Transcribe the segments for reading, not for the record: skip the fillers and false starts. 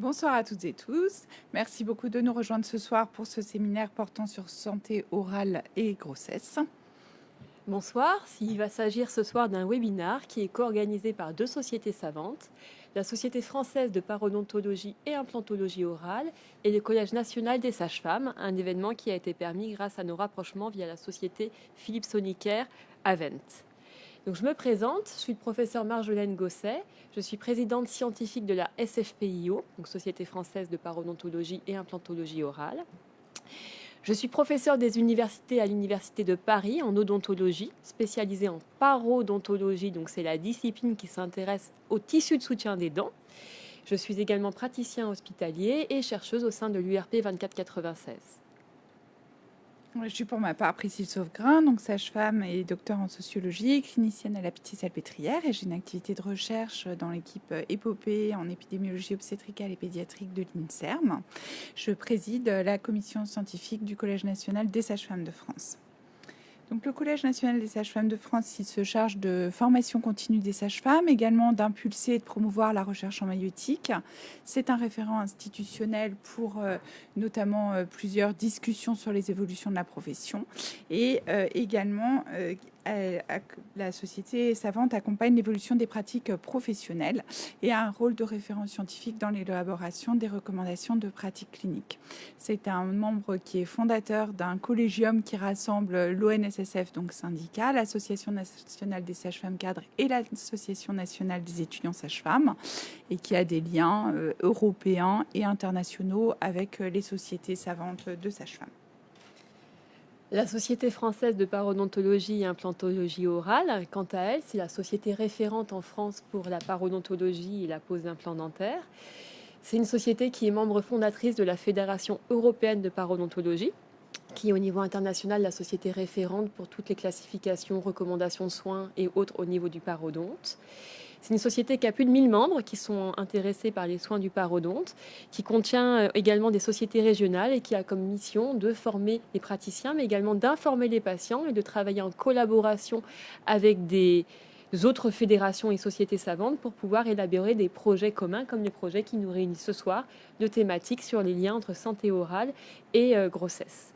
Bonsoir à toutes et tous. Merci beaucoup de nous rejoindre ce soir pour ce séminaire portant sur santé orale et grossesse. Bonsoir, il va s'agir ce soir d'un webinaire qui est co-organisé par deux sociétés savantes, la Société française de parodontologie et implantologie orale et le Collège national des sages-femmes, un événement qui a été permis grâce à nos rapprochements via la société Philippe Sonicare Avent. Donc je me présente, je suis le professeur Marjolaine Gosset, je suis présidente scientifique de la SFPIO, donc Société française de parodontologie et implantologie orale. Je suis professeure des universités à l'Université de Paris en odontologie, spécialisée en parodontologie, donc c'est la discipline qui s'intéresse aux tissus de soutien des dents. Je suis également praticien hospitalier et chercheuse au sein de l'URP 2496. Je suis pour ma part Priscille Sauvegrain, donc sage-femme et docteur en sociologie, clinicienne à la Pitié-Salpêtrière, et j'ai une activité de recherche dans l'équipe épopée en épidémiologie obstétricale et pédiatrique de l'INSERM. Je préside la commission scientifique du Collège national des sages-femmes de France. Donc, le Collège national des sages-femmes de France, il se charge de formation continue des sages-femmes, également d'impulser et de promouvoir la recherche en maïeutique. C'est un référent institutionnel pour notamment plusieurs discussions sur les évolutions de la profession. Et également, la société savante accompagne l'évolution des pratiques professionnelles et a un rôle de référent scientifique dans l'élaboration des recommandations de pratiques cliniques. C'est un membre qui est fondateur d'un collégium qui rassemble l'ONSSF, donc syndicat, l'Association nationale des sages-femmes cadres et l'Association nationale des étudiants sages-femmes, et qui a des liens européens et internationaux avec les sociétés savantes de sages-femmes. La Société française de parodontologie et implantologie orale, quant à elle, c'est la société référente en France pour la parodontologie et la pose d'implants dentaires. C'est une société qui est membre fondatrice de la Fédération européenne de parodontologie, qui est au niveau international la société référente pour toutes les classifications, recommandations de soins et autres au niveau du parodonte. C'est une société qui a plus de 1000 membres qui sont intéressés par les soins du parodonte, qui contient également des sociétés régionales et qui a comme mission de former les praticiens, mais également d'informer les patients et de travailler en collaboration avec des autres fédérations et sociétés savantes pour pouvoir élaborer des projets communs comme les projets qui nous réunissent ce soir de thématiques sur les liens entre santé orale et grossesse.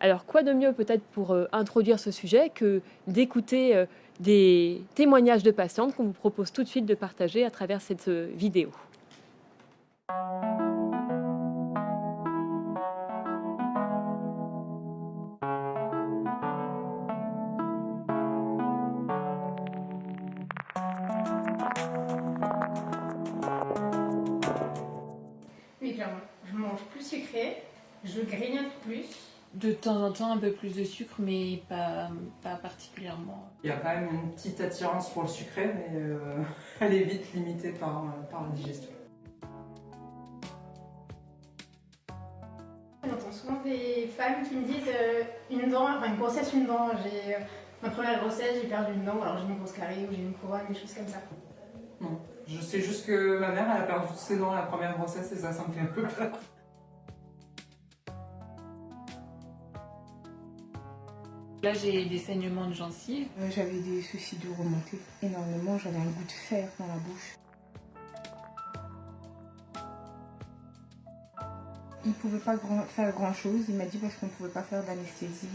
Alors, quoi de mieux peut-être pour introduire ce sujet que d'écouter des témoignages de patientes qu'on vous propose tout de suite de partager à travers cette vidéo. Oui, clairement. Je mange plus sucré, je grignote plus. De temps en temps, un peu plus de sucre, mais pas particulièrement. Il y a quand même une petite attirance pour le sucré, mais elle est vite limitée par la digestion. J'entends souvent des femmes qui me disent une grossesse, une dent. J'ai ma première grossesse, j'ai perdu une dent, alors j'ai une grosse carie ou j'ai une couronne, des choses comme ça. Non. Je sais juste que ma mère, elle a perdu toutes ses dents à la première grossesse et ça me fait un peu peur. Là, j'ai des saignements de gencives. J'avais des soucis de remontée énormément, j'avais un goût de fer dans la bouche. Il ne pouvait pas faire grand chose, il m'a dit parce qu'on ne pouvait pas faire d'anesthésie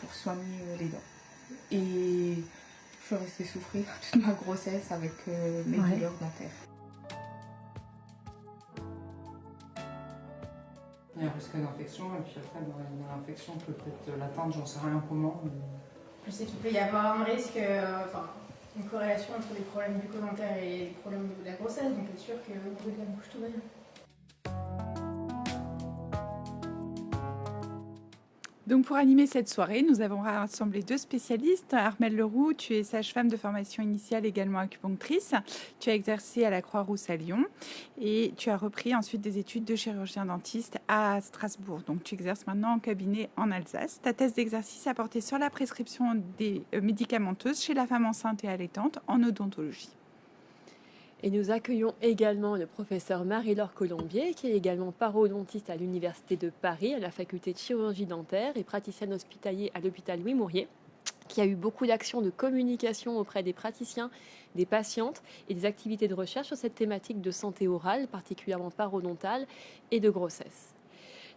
pour soigner les dents. Et je suis restée souffrir toute ma grossesse avec mes douleurs dentaires. Il y a un risque d'infection et puis après, l'infection peut être l'atteinte, j'en sais rien comment. Mais... Je sais qu'il peut y avoir un risque, une corrélation entre les problèmes bucco-dentaires et les problèmes de la grossesse, donc être sûr qu'au bout de la bouche, tout va bien. Donc, pour animer cette soirée, nous avons rassemblé deux spécialistes. Armelle Leroux, tu es sage-femme de formation initiale, également acupunctrice. Tu as exercé à la Croix-Rousse à Lyon et tu as repris ensuite des études de chirurgien dentiste à Strasbourg. Donc, tu exerces maintenant en cabinet en Alsace. Ta thèse d'exercice a porté sur la prescription des médicamenteuses chez la femme enceinte et allaitante en odontologie. Et nous accueillons également le professeur Marie-Laure Colombier, qui est également parodontiste à l'Université de Paris, à la faculté de chirurgie dentaire et praticienne hospitalier à l'hôpital Louis Mourier. qu'il y a eu beaucoup d'actions de communication auprès des praticiens, des patientes et des activités de recherche sur cette thématique de santé orale, particulièrement parodontale et de grossesse.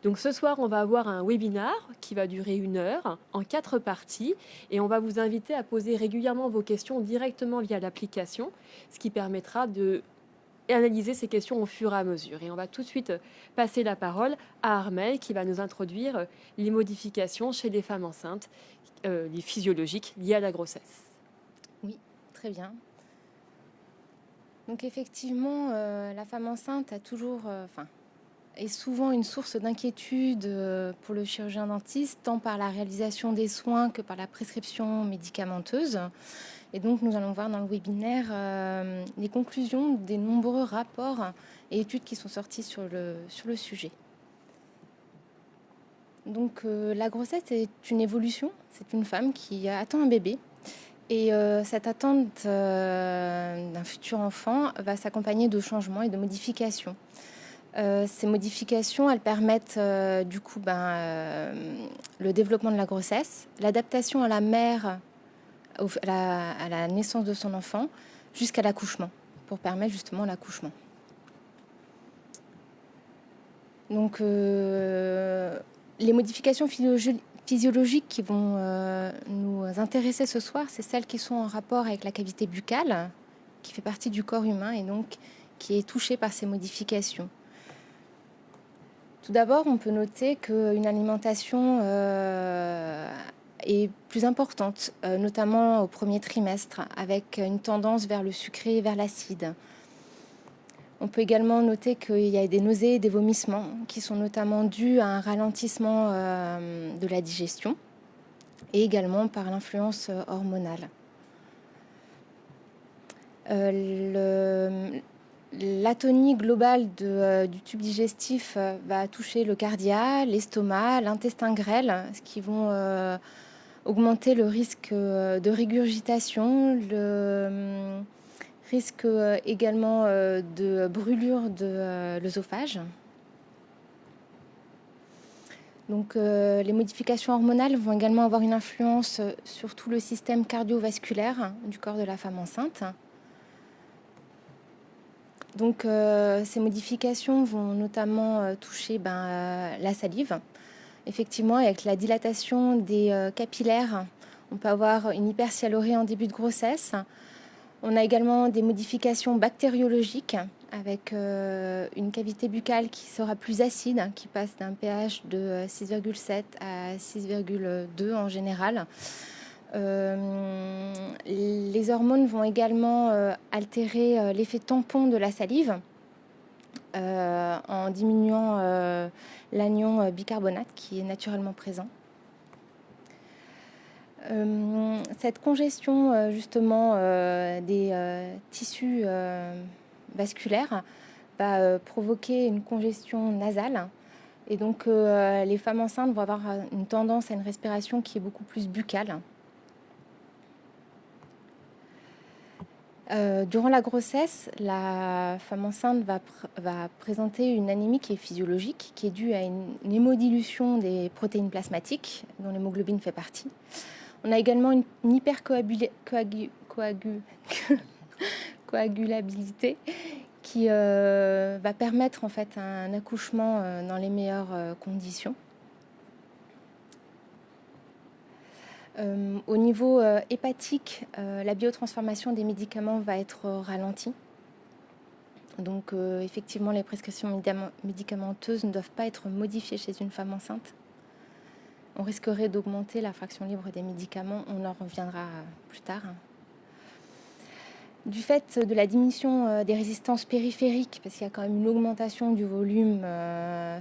Donc ce soir, on va avoir un webinaire qui va durer 1 heure en 4 parties et on va vous inviter à poser régulièrement vos questions directement via l'application, ce qui permettra de analyser ces questions au fur et à mesure. Et on va tout de suite passer la parole à Armelle qui va nous introduire les modifications chez les femmes enceintes, les physiologiques liées à la grossesse. Oui, très bien. Donc effectivement, la femme enceinte a toujours, est souvent une source d'inquiétude pour le chirurgien dentiste, tant par la réalisation des soins que par la prescription médicamenteuse. Et donc nous allons voir dans le webinaire les conclusions des nombreux rapports et études qui sont sortis sur le sujet. Donc la grossesse est une évolution, c'est une femme qui attend un bébé. Et cette attente d'un futur enfant va s'accompagner de changements et de modifications. Ces modifications, elles permettent le développement de la grossesse, l'adaptation à la mère à la naissance de son enfant, jusqu'à l'accouchement, pour permettre justement l'accouchement. Donc, les modifications physiologiques qui vont nous intéresser ce soir, c'est celles qui sont en rapport avec la cavité buccale, qui fait partie du corps humain et donc qui est touchée par ces modifications. Tout d'abord, on peut noter qu'une alimentation est plus importante, notamment au premier trimestre, avec une tendance vers le sucré et vers l'acide. On peut également noter qu'il y a des nausées et des vomissements qui sont notamment dus à un ralentissement de la digestion et également par l'influence hormonale. L'atonie globale du tube digestif va toucher le cardia, l'estomac, l'intestin grêle, ce qui vont augmenter le risque de régurgitation, le risque également de brûlure de l'œsophage. Donc les modifications hormonales vont également avoir une influence sur tout le système cardiovasculaire du corps de la femme enceinte. Donc ces modifications vont notamment toucher la salive. Effectivement, avec la dilatation des capillaires, on peut avoir une hypersialurie en début de grossesse. On a également des modifications bactériologiques avec une cavité buccale qui sera plus acide, qui passe d'un pH de 6,7 à 6,2 en général. Les hormones vont également altérer l'effet tampon de la salive en diminuant l'anion bicarbonate qui est naturellement présent. Cette congestion justement des tissus vasculaires va provoquer une congestion nasale et donc les femmes enceintes vont avoir une tendance à une respiration qui est beaucoup plus buccale. Durant la grossesse, la femme enceinte va présenter une anémie qui est physiologique, qui est due à une hémodilution des protéines plasmatiques, dont l'hémoglobine fait partie. On a également une hypercoagulabilité qui va permettre en fait un accouchement dans les meilleures conditions. Au niveau hépatique, la biotransformation des médicaments va être ralentie. Donc effectivement, les prescriptions médicamenteuses ne doivent pas être modifiées chez une femme enceinte. On risquerait d'augmenter la fraction libre des médicaments, on en reviendra plus tard. Du fait de la diminution des résistances périphériques, parce qu'il y a quand même une augmentation du volume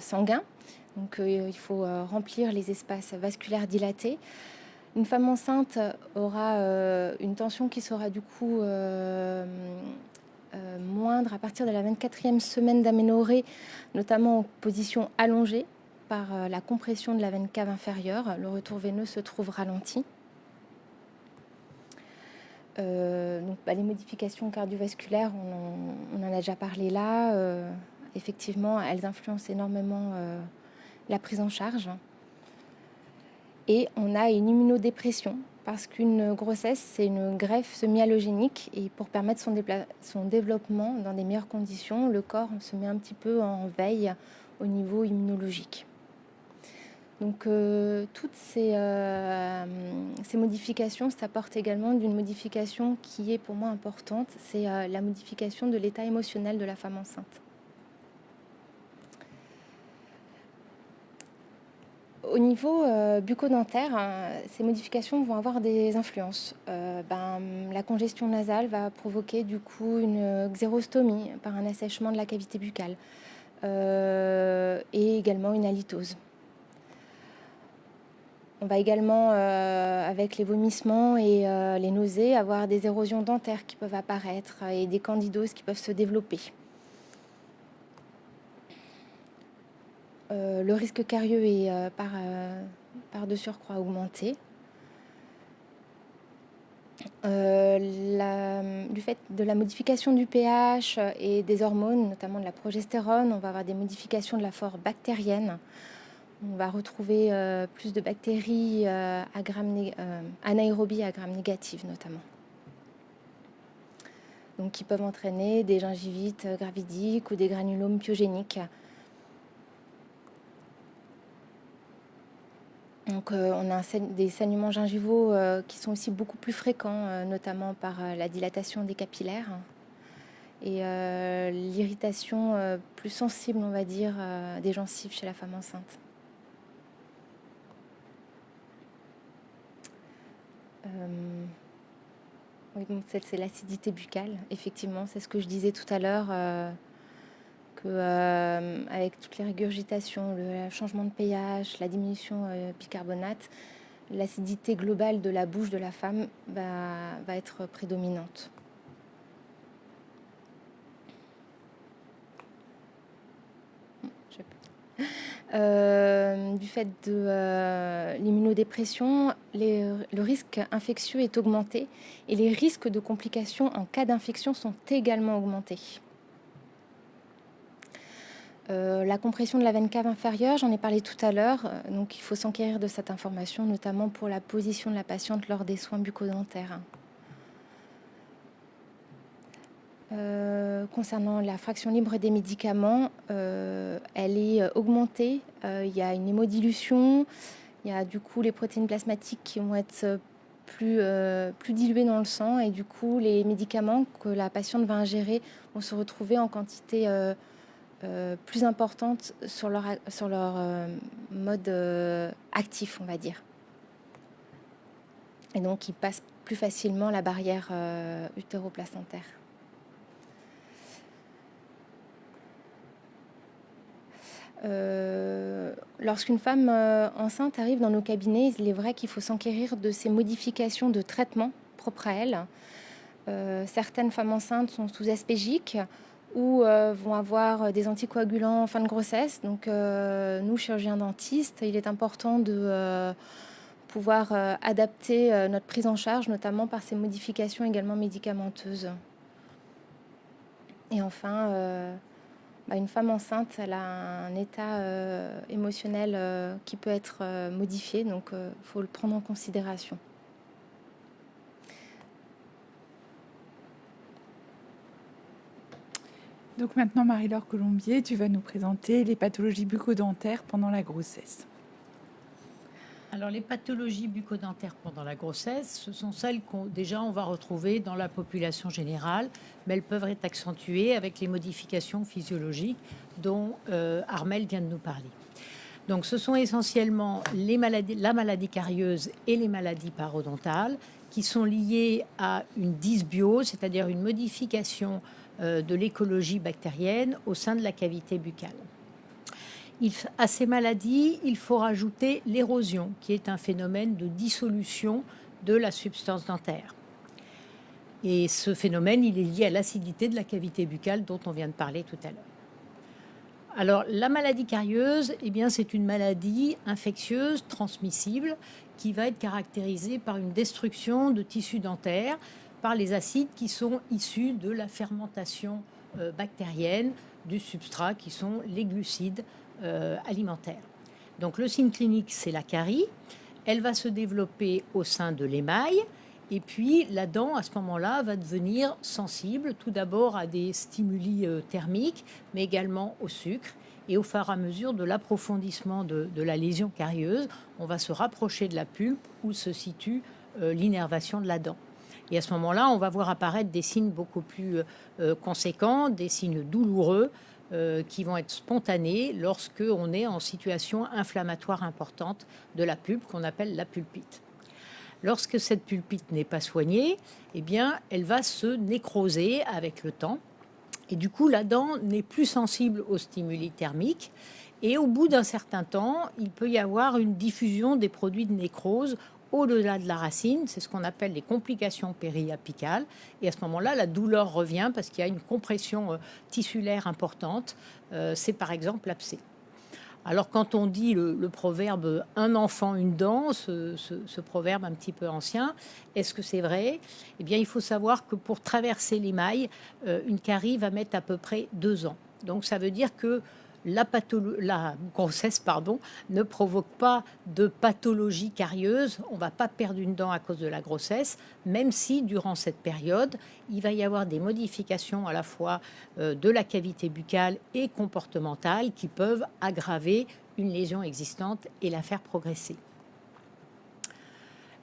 sanguin, donc il faut remplir les espaces vasculaires dilatés. Une femme enceinte aura une tension qui sera du coup moindre à partir de la 24e semaine d'aménorrhée, notamment en position allongée par la compression de la veine cave inférieure. Le retour veineux se trouve ralenti. Les modifications cardiovasculaires, on en a déjà parlé là. Effectivement, elles influencent énormément la prise en charge. Et on a une immunodépression, parce qu'une grossesse, c'est une greffe semi-allogénique. Et pour permettre son développement dans des meilleures conditions, le corps se met un petit peu en veille au niveau immunologique. Donc toutes ces modifications s'apportent également d'une modification qui est pour moi importante, c'est la modification de l'état émotionnel de la femme enceinte. Au niveau bucco-dentaire, ces modifications vont avoir des influences. La congestion nasale va provoquer du coup une xérostomie par un assèchement de la cavité buccale et également une halitose. On va également, avec les vomissements et les nausées, avoir des érosions dentaires qui peuvent apparaître et des candidoses qui peuvent se développer. Le risque carieux est par de surcroît augmenté. Du fait de la modification du pH et des hormones, notamment de la progestérone, on va avoir des modifications de la flore bactérienne. On va retrouver plus de bactéries anaérobies à gram négatif notamment. Donc qui peuvent entraîner des gingivites gravidiques ou des granulomes pyogéniques. Donc on a des saignements gingivaux qui sont aussi beaucoup plus fréquents, notamment par la dilatation des capillaires et l'irritation plus sensible, on va dire, des gencives chez la femme enceinte. Oui, donc c'est l'acidité buccale, effectivement, c'est ce que je disais tout à l'heure, avec toutes les régurgitations, le changement de pH, la diminution bicarbonate, l'acidité globale de la bouche de la femme va être prédominante. Du fait de l'immunodépression, le risque infectieux est augmenté et les risques de complications en cas d'infection sont également augmentés. La compression de la veine cave inférieure, j'en ai parlé tout à l'heure, donc il faut s'enquérir de cette information, notamment pour la position de la patiente lors des soins bucco-dentaires. Concernant la fraction libre des médicaments, elle est augmentée. Il y a une hémodilution, il y a du coup les protéines plasmatiques qui vont être plus diluées dans le sang et du coup les médicaments que la patiente va ingérer vont se retrouver en quantité plus importante sur leur mode actif, on va dire. Et donc ils passent plus facilement la barrière utéroplacentaire. Lorsqu'une femme enceinte arrive dans nos cabinets, il est vrai qu'il faut s'enquérir de ces modifications de traitement propres à elle. Certaines femmes enceintes sont sous aspégiques ou vont avoir des anticoagulants en fin de grossesse. Donc nous, chirurgiens dentistes, il est important de pouvoir adapter notre prise en charge, notamment par ces modifications également médicamenteuses. Et enfin, une femme enceinte, elle a un état émotionnel qui peut être modifié, donc il faut le prendre en considération. Donc maintenant, Marie-Laure Colombier, tu vas nous présenter les pathologies bucco-dentaires pendant la grossesse. Alors les pathologies bucco-dentaires pendant la grossesse, ce sont celles qu'on on va retrouver dans la population générale, mais elles peuvent être accentuées avec les modifications physiologiques dont Armelle vient de nous parler. Donc ce sont essentiellement la maladie carieuse et les maladies parodontales qui sont liées à une dysbiose, c'est-à-dire une modification de l'écologie bactérienne au sein de la cavité buccale. À ces maladies, il faut rajouter l'érosion, qui est un phénomène de dissolution de la substance dentaire. Et ce phénomène, il est lié à l'acidité de la cavité buccale dont on vient de parler tout à l'heure. Alors, la maladie carieuse, c'est une maladie infectieuse, transmissible, qui va être caractérisée par une destruction de tissus dentaires, par les acides qui sont issus de la fermentation bactérienne du substrat, qui sont les glucides alimentaires. Donc le signe clinique, c'est la carie. Elle va se développer au sein de l'émail. Et puis, la dent, à ce moment-là, va devenir sensible, tout d'abord à des stimuli thermiques, mais également au sucre. Et au fur et à mesure de l'approfondissement de la lésion carieuse, on va se rapprocher de la pulpe où se situe l'innervation de la dent. Et à ce moment-là, on va voir apparaître des signes beaucoup plus conséquents, des signes douloureux qui vont être spontanés lorsque on est en situation inflammatoire importante de la pulpe, qu'on appelle la pulpite. Lorsque cette pulpite n'est pas soignée, eh bien, elle va se nécroser avec le temps. Et du coup, la dent n'est plus sensible aux stimuli thermiques. Et au bout d'un certain temps, il peut y avoir une diffusion des produits de nécrose au-delà de la racine. C'est ce qu'on appelle les complications périapicales. Et à ce moment-là, la douleur revient parce qu'il y a une compression tissulaire importante. C'est par exemple l'abcès. Alors quand on dit le proverbe « un enfant, une dent », ce proverbe un petit peu ancien, est-ce que c'est vrai? Eh bien, il faut savoir que pour traverser l'émail, une carie va mettre à peu près 2 ans. Donc ça veut dire que la grossesse ne provoque pas de pathologie carieuse. On ne va pas perdre une dent à cause de la grossesse, même si durant cette période, il va y avoir des modifications à la fois de la cavité buccale et comportementale qui peuvent aggraver une lésion existante et la faire progresser.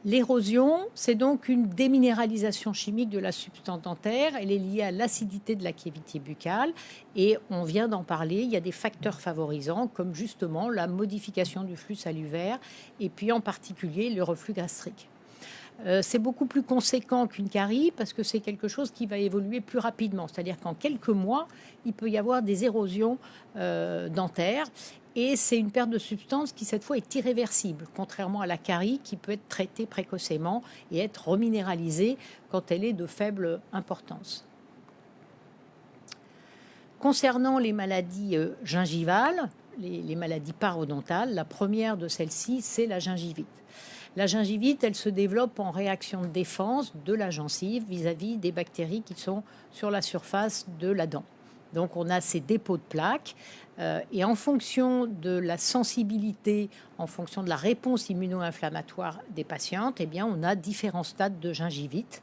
L'érosion, c'est donc une déminéralisation chimique de la substance dentaire. Elle est liée à l'acidité de la cavité buccale et on vient d'en parler. Il y a des facteurs favorisants comme justement la modification du flux salivaire et puis en particulier le reflux gastrique. C'est beaucoup plus conséquent qu'une carie parce que c'est quelque chose qui va évoluer plus rapidement. C'est-à-dire qu'en quelques mois, il peut y avoir des érosions dentaires. Et c'est une perte de substance qui, cette fois, est irréversible, contrairement à la carie qui peut être traitée précocement et être reminéralisée quand elle est de faible importance. Concernant les maladies gingivales, les maladies parodontales, la première de celles-ci, c'est la gingivite. La gingivite, elle se développe en réaction de défense de la gencive vis-à-vis des bactéries qui sont sur la surface de la dent. Donc on a ces dépôts de plaques et en fonction de la sensibilité, en fonction de la réponse immuno-inflammatoire des patientes, eh bien, on a différents stades de gingivite.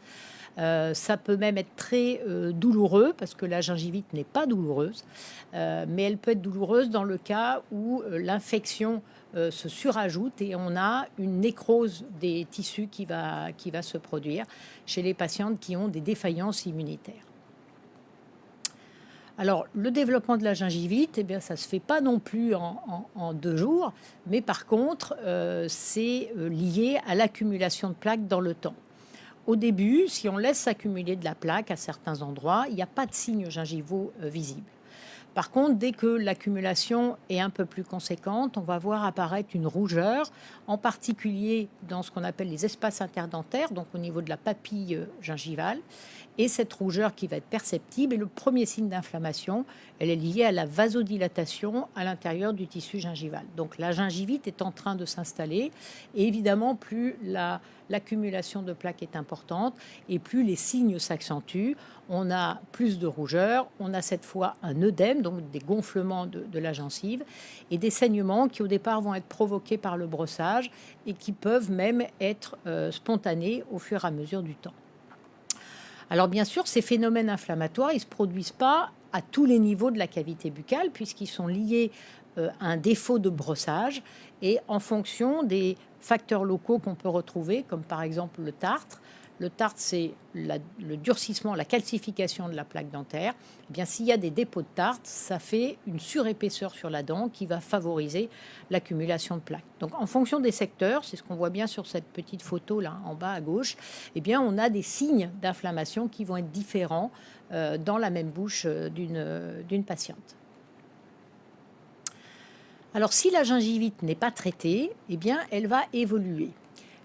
Ça peut même être très douloureux parce que la gingivite n'est pas douloureuse, mais elle peut être douloureuse dans le cas où l'infection se surajoute et on a une nécrose des tissus qui va se produire chez les patientes qui ont des défaillances immunitaires. Alors, le développement de la gingivite, eh bien, ça ne se fait pas non plus en 2 jours, mais par contre, c'est lié à l'accumulation de plaques dans le temps. Au début, si on laisse s'accumuler de la plaque à certains endroits, il n'y a pas de signes gingivaux visibles. Par contre, dès que l'accumulation est un peu plus conséquente, on va voir apparaître une rougeur, en particulier dans ce qu'on appelle les espaces interdentaires, donc au niveau de la papille gingivale. Et cette rougeur qui va être perceptible est le premier signe d'inflammation. Elle est liée à la vasodilatation à l'intérieur du tissu gingival. Donc la gingivite est en train de s'installer. Et évidemment, plus l'accumulation de plaques est importante et plus les signes s'accentuent. On a plus de rougeur, on a cette fois un œdème, donc des gonflements de la gencive et des saignements qui au départ vont être provoqués par le brossage et qui peuvent même être spontanés au fur et à mesure du temps. Alors bien sûr, ces phénomènes inflammatoires, ils ne se produisent pas à tous les niveaux de la cavité buccale puisqu'ils sont liés à un défaut de brossage et en fonction des facteurs locaux qu'on peut retrouver, comme par exemple le tartre. Le tartre, c'est le durcissement, la calcification de la plaque dentaire. Eh bien, s'il y a des dépôts de tartre, ça fait une surépaisseur sur la dent qui va favoriser l'accumulation de plaques. Donc, en fonction des secteurs, c'est ce qu'on voit bien sur cette petite photo là en bas à gauche, eh bien, on a des signes d'inflammation qui vont être différents dans la même bouche d'une patiente. Alors, si la gingivite n'est pas traitée, eh bien, elle va évoluer.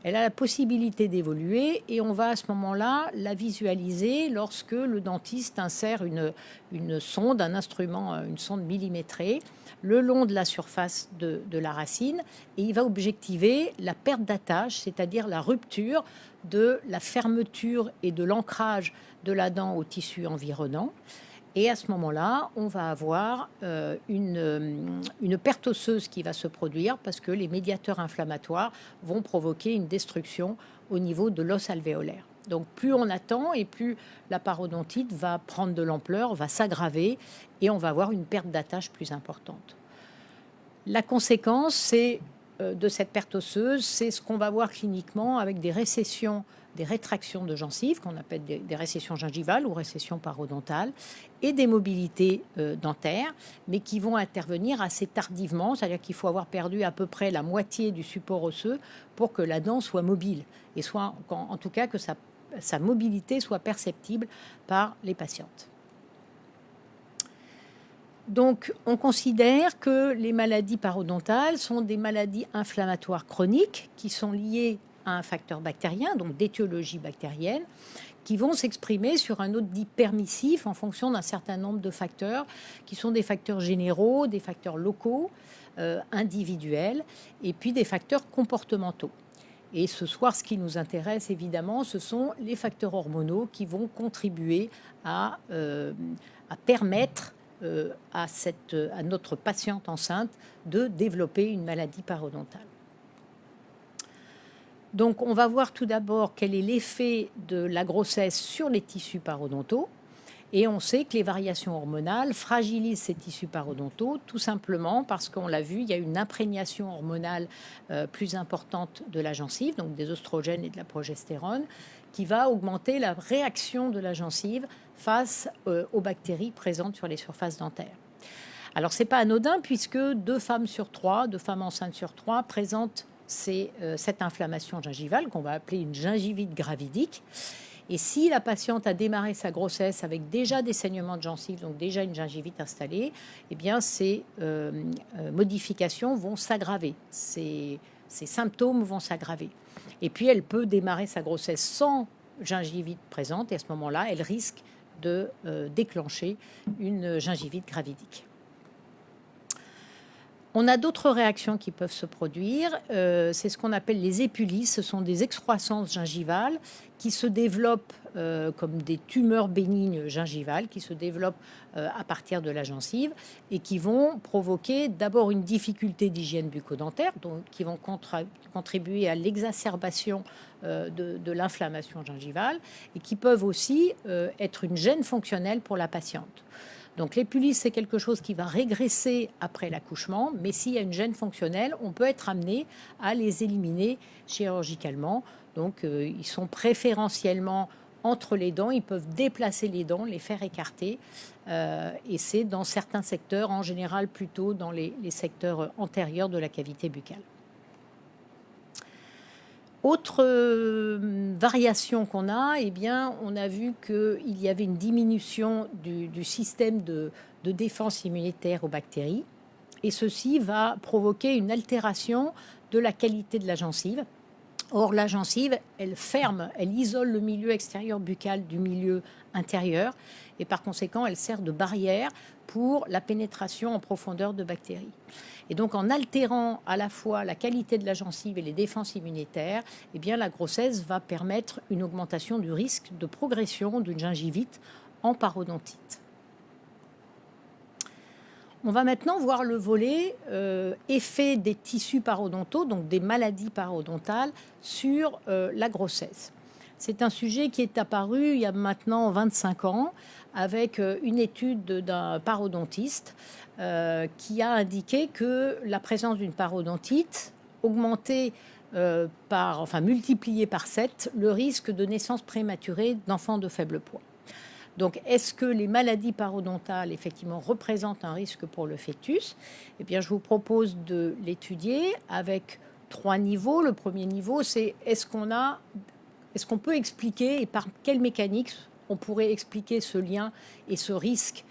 Elle a la possibilité d'évoluer et on va à ce moment-là la visualiser lorsque le dentiste insère une sonde, un instrument, une sonde millimétrée le long de la surface de la racine et il va objectiver la perte d'attache, c'est-à-dire la rupture de la fermeture et de l'ancrage de la dent au tissu environnant. Et à ce moment-là, on va avoir une perte osseuse qui va se produire parce que les médiateurs inflammatoires vont provoquer une destruction au niveau de l'os alvéolaire. Donc plus on attend et plus la parodontite va prendre de l'ampleur, va s'aggraver et on va avoir une perte d'attache plus importante. La conséquence de cette perte osseuse, c'est ce qu'on va voir cliniquement avec des récessions, des rétractions de gencives, qu'on appelle des récessions gingivales ou récessions parodontales, et des mobilités dentaires, mais qui vont intervenir assez tardivement, c'est-à-dire qu'il faut avoir perdu à peu près la moitié du support osseux pour que la dent soit mobile, et en tout cas que sa mobilité soit perceptible par les patientes. Donc, on considère que les maladies parodontales sont des maladies inflammatoires chroniques qui sont liées à un facteur bactérien, donc d'étiologie bactérienne, qui vont s'exprimer sur un hôte dit permissif en fonction d'un certain nombre de facteurs, qui sont des facteurs généraux, des facteurs locaux, individuels, et puis des facteurs comportementaux. Et ce soir, ce qui nous intéresse évidemment, ce sont les facteurs hormonaux qui vont contribuer à permettre à notre patiente enceinte de développer une maladie parodontale. Donc, on va voir tout d'abord quel est l'effet de la grossesse sur les tissus parodontaux. Et on sait que les variations hormonales fragilisent ces tissus parodontaux, tout simplement parce qu'on l'a vu, il y a une imprégnation hormonale plus importante de la gencive, donc des oestrogènes et de la progestérone, qui va augmenter la réaction de la gencive face aux bactéries présentes sur les surfaces dentaires. Alors, ce n'est pas anodin puisque 2 femmes enceintes sur 3 présentent cette inflammation gingivale qu'on va appeler une gingivite gravidique. Et si la patiente a démarré sa grossesse avec déjà des saignements de gencives, donc déjà une gingivite installée, eh bien ces modifications vont s'aggraver, ces symptômes vont s'aggraver. Et puis elle peut démarrer sa grossesse sans gingivite présente, et à ce moment-là, elle risque de déclencher une gingivite gravidique. On a d'autres réactions qui peuvent se produire. C'est ce qu'on appelle les épulies. Ce sont des excroissances gingivales qui se développent comme des tumeurs bénignes gingivales qui se développent à partir de la gencive et qui vont provoquer d'abord une difficulté d'hygiène bucco-dentaire, donc qui vont contribuer à l'exacerbation de l'inflammation gingivale et qui peuvent aussi être une gêne fonctionnelle pour la patiente. Donc l'épulie, c'est quelque chose qui va régresser après l'accouchement, mais s'il y a une gêne fonctionnelle, on peut être amené à les éliminer chirurgicalement. Donc ils sont préférentiellement entre les dents, ils peuvent déplacer les dents, les faire écarter, et c'est dans certains secteurs, en général plutôt dans les secteurs antérieurs de la cavité buccale. Autre variation qu'on a, eh bien, on a vu qu'il y avait une diminution du système de défense immunitaire aux bactéries. Et ceci va provoquer une altération de la qualité de la gencive. Or, la gencive, elle ferme, elle isole le milieu extérieur buccal du milieu intérieur. Et par conséquent, elle sert de barrière pour la pénétration en profondeur de bactéries. Et donc, en altérant à la fois la qualité de la gencive et les défenses immunitaires, eh bien, la grossesse va permettre une augmentation du risque de progression d'une gingivite en parodontite. On va maintenant voir le volet effet des tissus parodontaux, donc des maladies parodontales, sur la grossesse. C'est un sujet qui est apparu il y a maintenant 25 ans avec une étude d'un parodontiste qui a indiqué que la présence d'une parodontite augmentait multipliait par 7 le risque de naissance prématurée d'enfants de faible poids. Donc, est-ce que les maladies parodontales, effectivement, représentent un risque pour le fœtus? Eh bien, je vous propose de l'étudier avec 3 niveaux. Le premier niveau, c'est est-ce qu'on peut expliquer et par quelle mécanique on pourrait expliquer ce lien et ce risque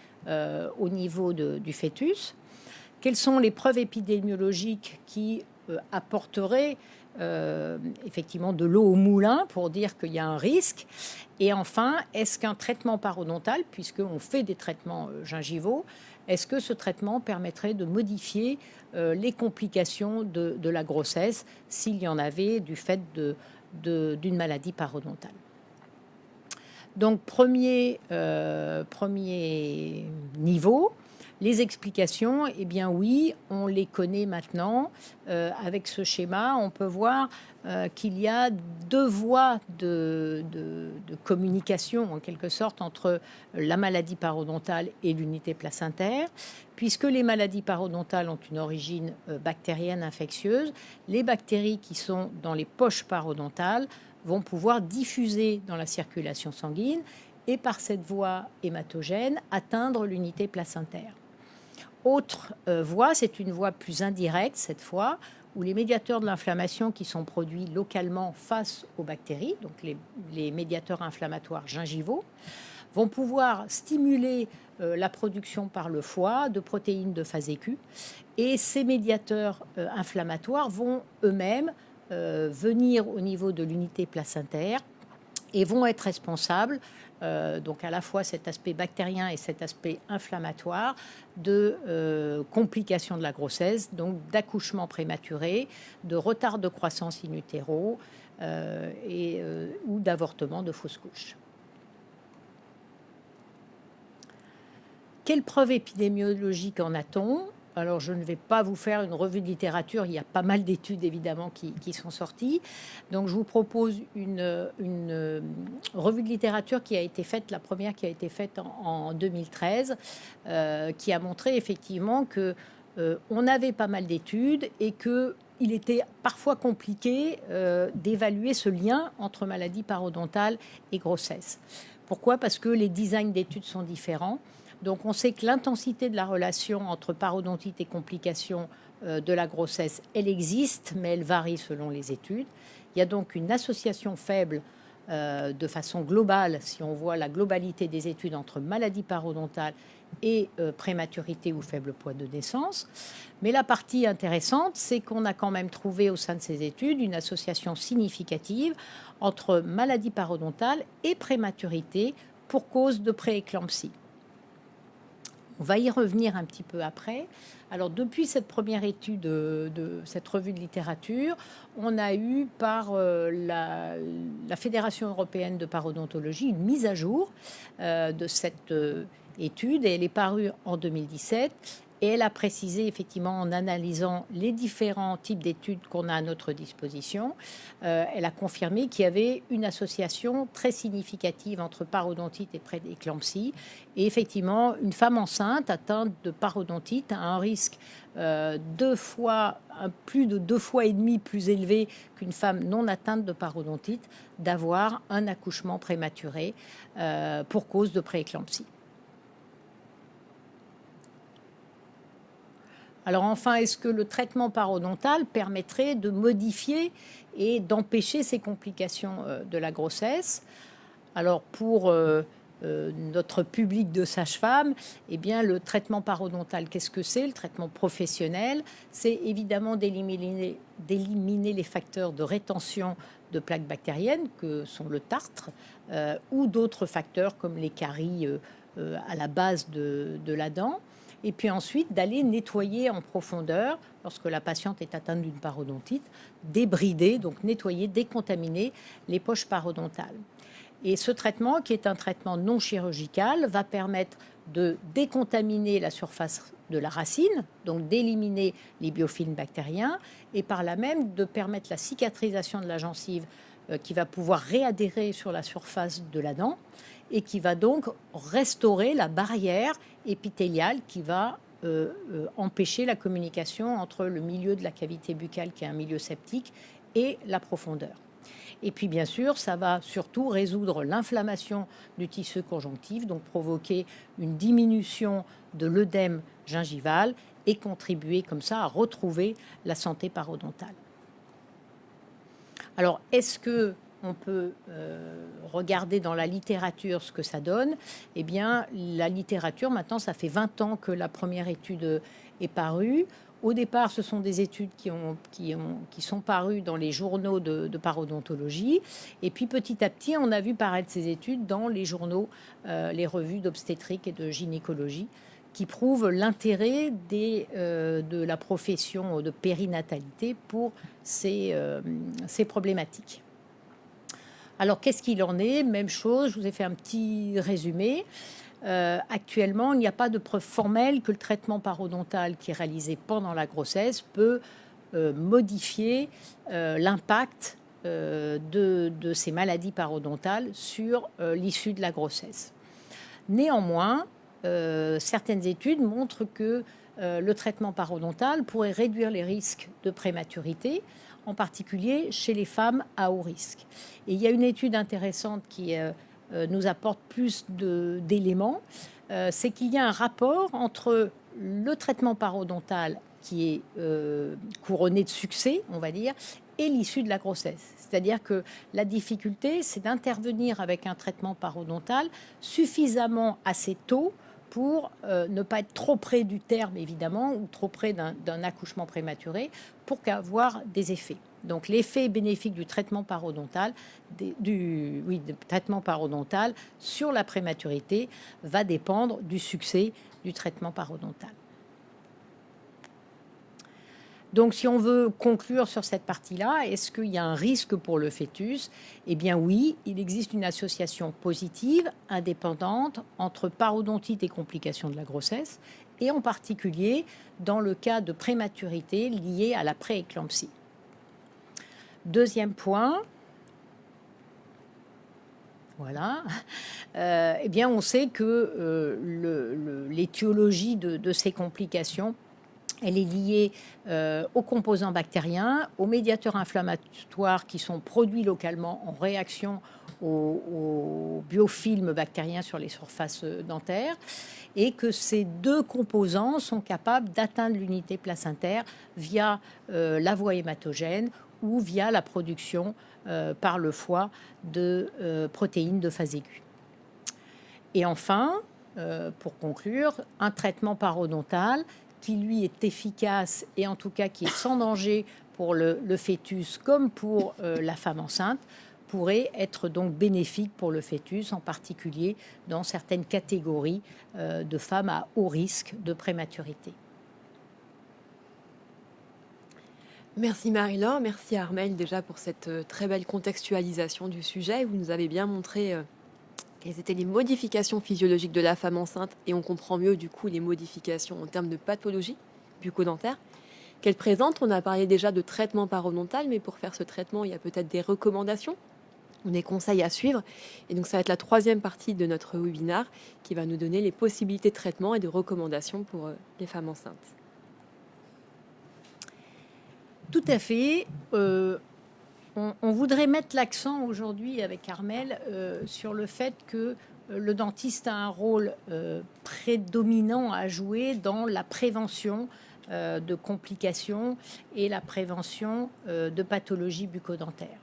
au niveau du fœtus? Quelles sont les preuves épidémiologiques qui apporteraient effectivement de l'eau au moulin pour dire qu'il y a un risque? Et enfin, est-ce qu'un traitement parodontal, puisqu'on fait des traitements gingivaux, est-ce que ce traitement permettrait de modifier les complications de la grossesse s'il y en avait du fait d'une maladie parodontale? Donc, premier niveau, les explications, eh bien oui, on les connaît maintenant. Avec ce schéma, on peut voir qu'il y a deux voies de communication, en quelque sorte, entre la maladie parodontale et l'unité placentaire. Puisque les maladies parodontales ont une origine bactérienne infectieuse, les bactéries qui sont dans les poches parodontales vont pouvoir diffuser dans la circulation sanguine et par cette voie hématogène atteindre l'unité placentaire. Autre voie, c'est une voie plus indirecte cette fois, où les médiateurs de l'inflammation qui sont produits localement face aux bactéries, donc les médiateurs inflammatoires gingivaux, vont pouvoir stimuler la production par le foie de protéines de phase aiguë. Et ces médiateurs inflammatoires vont eux-mêmes venir au niveau de l'unité placentaire et vont être responsables, donc à la fois cet aspect bactérien et cet aspect inflammatoire, de complications de la grossesse, donc d'accouchement prématuré, de retard de croissance in utero ou d'avortement de fausse couche. Quelle preuve épidémiologique en a-t-on ? Alors, je ne vais pas vous faire une revue de littérature. Il y a pas mal d'études, évidemment, qui sont sorties. Donc, je vous propose une revue de littérature qui a été faite, la première qui a été faite en 2013, qui a montré effectivement que on avait pas mal d'études et qu'il était parfois compliqué d'évaluer ce lien entre maladie parodontale et grossesse. Pourquoi ? Parce que les designs d'études sont différents. Donc, on sait que l'intensité de la relation entre parodontite et complications de la grossesse, elle existe, mais elle varie selon les études. Il y a donc une association faible de façon globale, si on voit la globalité des études entre maladie parodontale et prématurité ou faible poids de naissance. Mais la partie intéressante, c'est qu'on a quand même trouvé au sein de ces études une association significative entre maladie parodontale et prématurité pour cause de prééclampsie. On va y revenir un petit peu après. Alors, depuis cette première étude de cette revue de littérature, on a eu par la Fédération européenne de parodontologie une mise à jour de cette étude, et elle est parue en 2017. Et elle a précisé, effectivement, en analysant les différents types d'études qu'on a à notre disposition, elle a confirmé qu'il y avait une association très significative entre parodontite et prééclampsie. Et effectivement, une femme enceinte atteinte de parodontite a un risque plus de 2 fois et demi plus élevé qu'une femme non atteinte de parodontite d'avoir un accouchement prématuré pour cause de prééclampsie. Alors enfin, est-ce que le traitement parodontal permettrait de modifier et d'empêcher ces complications de la grossesse ? Alors pour notre public de sages-femmes, eh bien le traitement parodontal, qu'est-ce que c'est ? Le traitement professionnel, c'est évidemment d'éliminer les facteurs de rétention de plaques bactériennes que sont le tartre ou d'autres facteurs comme les caries à la base de la dent. Et puis ensuite d'aller nettoyer en profondeur, lorsque la patiente est atteinte d'une parodontite, débrider, donc nettoyer, décontaminer les poches parodontales. Et ce traitement, qui est un traitement non chirurgical, va permettre de décontaminer la surface de la racine, donc d'éliminer les biofilms bactériens, et par là même de permettre la cicatrisation de la gencive qui va pouvoir réadhérer sur la surface de la dent, et qui va donc restaurer la barrière épithéliale qui va empêcher la communication entre le milieu de la cavité buccale, qui est un milieu septique, et la profondeur. Et puis bien sûr, ça va surtout résoudre l'inflammation du tissu conjonctif, donc provoquer une diminution de l'œdème gingival et contribuer comme ça à retrouver la santé parodontale. Alors, est-ce que on peut regarder dans la littérature ce que ça donne? Eh bien, la littérature, maintenant, ça fait 20 ans que la première étude est parue. Au départ, ce sont des études qui sont parues dans les journaux de parodontologie. Et puis, petit à petit, on a vu paraître ces études dans les journaux, les revues d'obstétrique et de gynécologie, qui prouvent l'intérêt de la profession de périnatalité pour ces problématiques. Alors, qu'est-ce qu'il en est? Même chose, je vous ai fait un petit résumé. Actuellement, il n'y a pas de preuve formelle que le traitement parodontal qui est réalisé pendant la grossesse peut modifier l'impact de ces maladies parodontales sur l'issue de la grossesse. Néanmoins, certaines études montrent que le traitement parodontal pourrait réduire les risques de prématurité, en particulier chez les femmes à haut risque. Et il y a une étude intéressante qui nous apporte plus d'éléments, c'est qu'il y a un rapport entre le traitement parodontal qui est couronné de succès, on va dire, et l'issue de la grossesse. C'est-à-dire que la difficulté, c'est d'intervenir avec un traitement parodontal suffisamment assez tôt pour ne pas être trop près du terme, évidemment, ou trop près d'un accouchement prématuré, pour qu'avoir des effets. Donc l'effet bénéfique du traitement parodontal, du traitement parodontal sur la prématurité va dépendre du succès du traitement parodontal. Donc, si on veut conclure sur cette partie-là, est-ce qu'il y a un risque pour le fœtus? Eh bien oui, il existe une association positive, indépendante, entre parodontite et complications de la grossesse, et en particulier dans le cas de prématurité liée à la prééclampsie. Deuxième point, voilà. Eh bien, on sait que l'étiologie de ces complications, elle est liée aux composants bactériens, aux médiateurs inflammatoires qui sont produits localement en réaction aux biofilms bactériens sur les surfaces dentaires, et que ces deux composants sont capables d'atteindre l'unité placentaire via la voie hématogène ou via la production par le foie de protéines de phase aiguë. Et enfin, pour conclure, un traitement parodontal qui lui est efficace et en tout cas qui est sans danger pour le fœtus comme pour la femme enceinte, pourrait être donc bénéfique pour le fœtus, en particulier dans certaines catégories de femmes à haut risque de prématurité. Merci Marie-Laure, merci Armelle déjà pour cette très belle contextualisation du sujet. Vous nous avez bien montré quelles étaient les modifications physiologiques de la femme enceinte, et on comprend mieux du coup les modifications en termes de pathologie bucco-dentaire qu'elle présente. On a parlé déjà de traitement parodontal, mais pour faire ce traitement, il y a peut-être des recommandations, des conseils à suivre. Et donc ça va être la troisième partie de notre webinaire qui va nous donner les possibilités de traitement et de recommandations pour les femmes enceintes. Tout à fait. On voudrait mettre l'accent aujourd'hui avec Armelle sur le fait que le dentiste a un rôle prédominant à jouer dans la prévention de complications et la prévention de pathologies bucco-dentaires.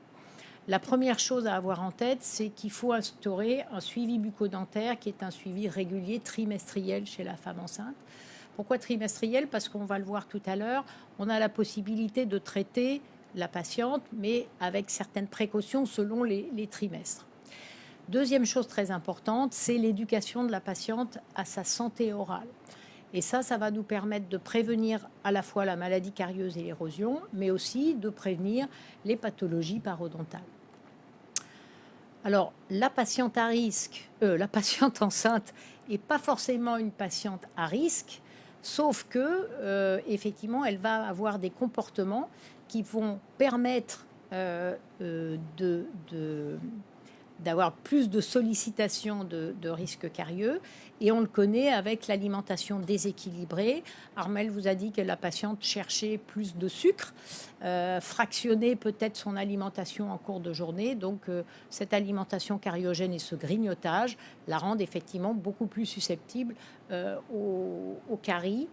La première chose à avoir en tête, c'est qu'il faut instaurer un suivi bucco-dentaire qui est un suivi régulier trimestriel chez la femme enceinte. Pourquoi trimestriel? Parce qu'on va le voir tout à l'heure, on a la possibilité de traiter la patiente, mais avec certaines précautions selon les trimestres. Deuxième chose très importante, c'est l'éducation de la patiente à sa santé orale. Et ça va nous permettre de prévenir à la fois la maladie carieuse et l'érosion, mais aussi de prévenir les pathologies parodontales. Alors, la patiente à risque, la patiente enceinte n'est pas forcément une patiente à risque, sauf que, effectivement, elle va avoir des comportements qui vont permettre d'avoir plus de sollicitation de risques carieux, et on le connaît avec l'alimentation déséquilibrée. Armelle vous a dit que la patiente cherchait plus de sucre, fractionnait peut-être son alimentation en cours de journée, donc cette alimentation cariogène et ce grignotage la rendent effectivement beaucoup plus susceptible aux caries.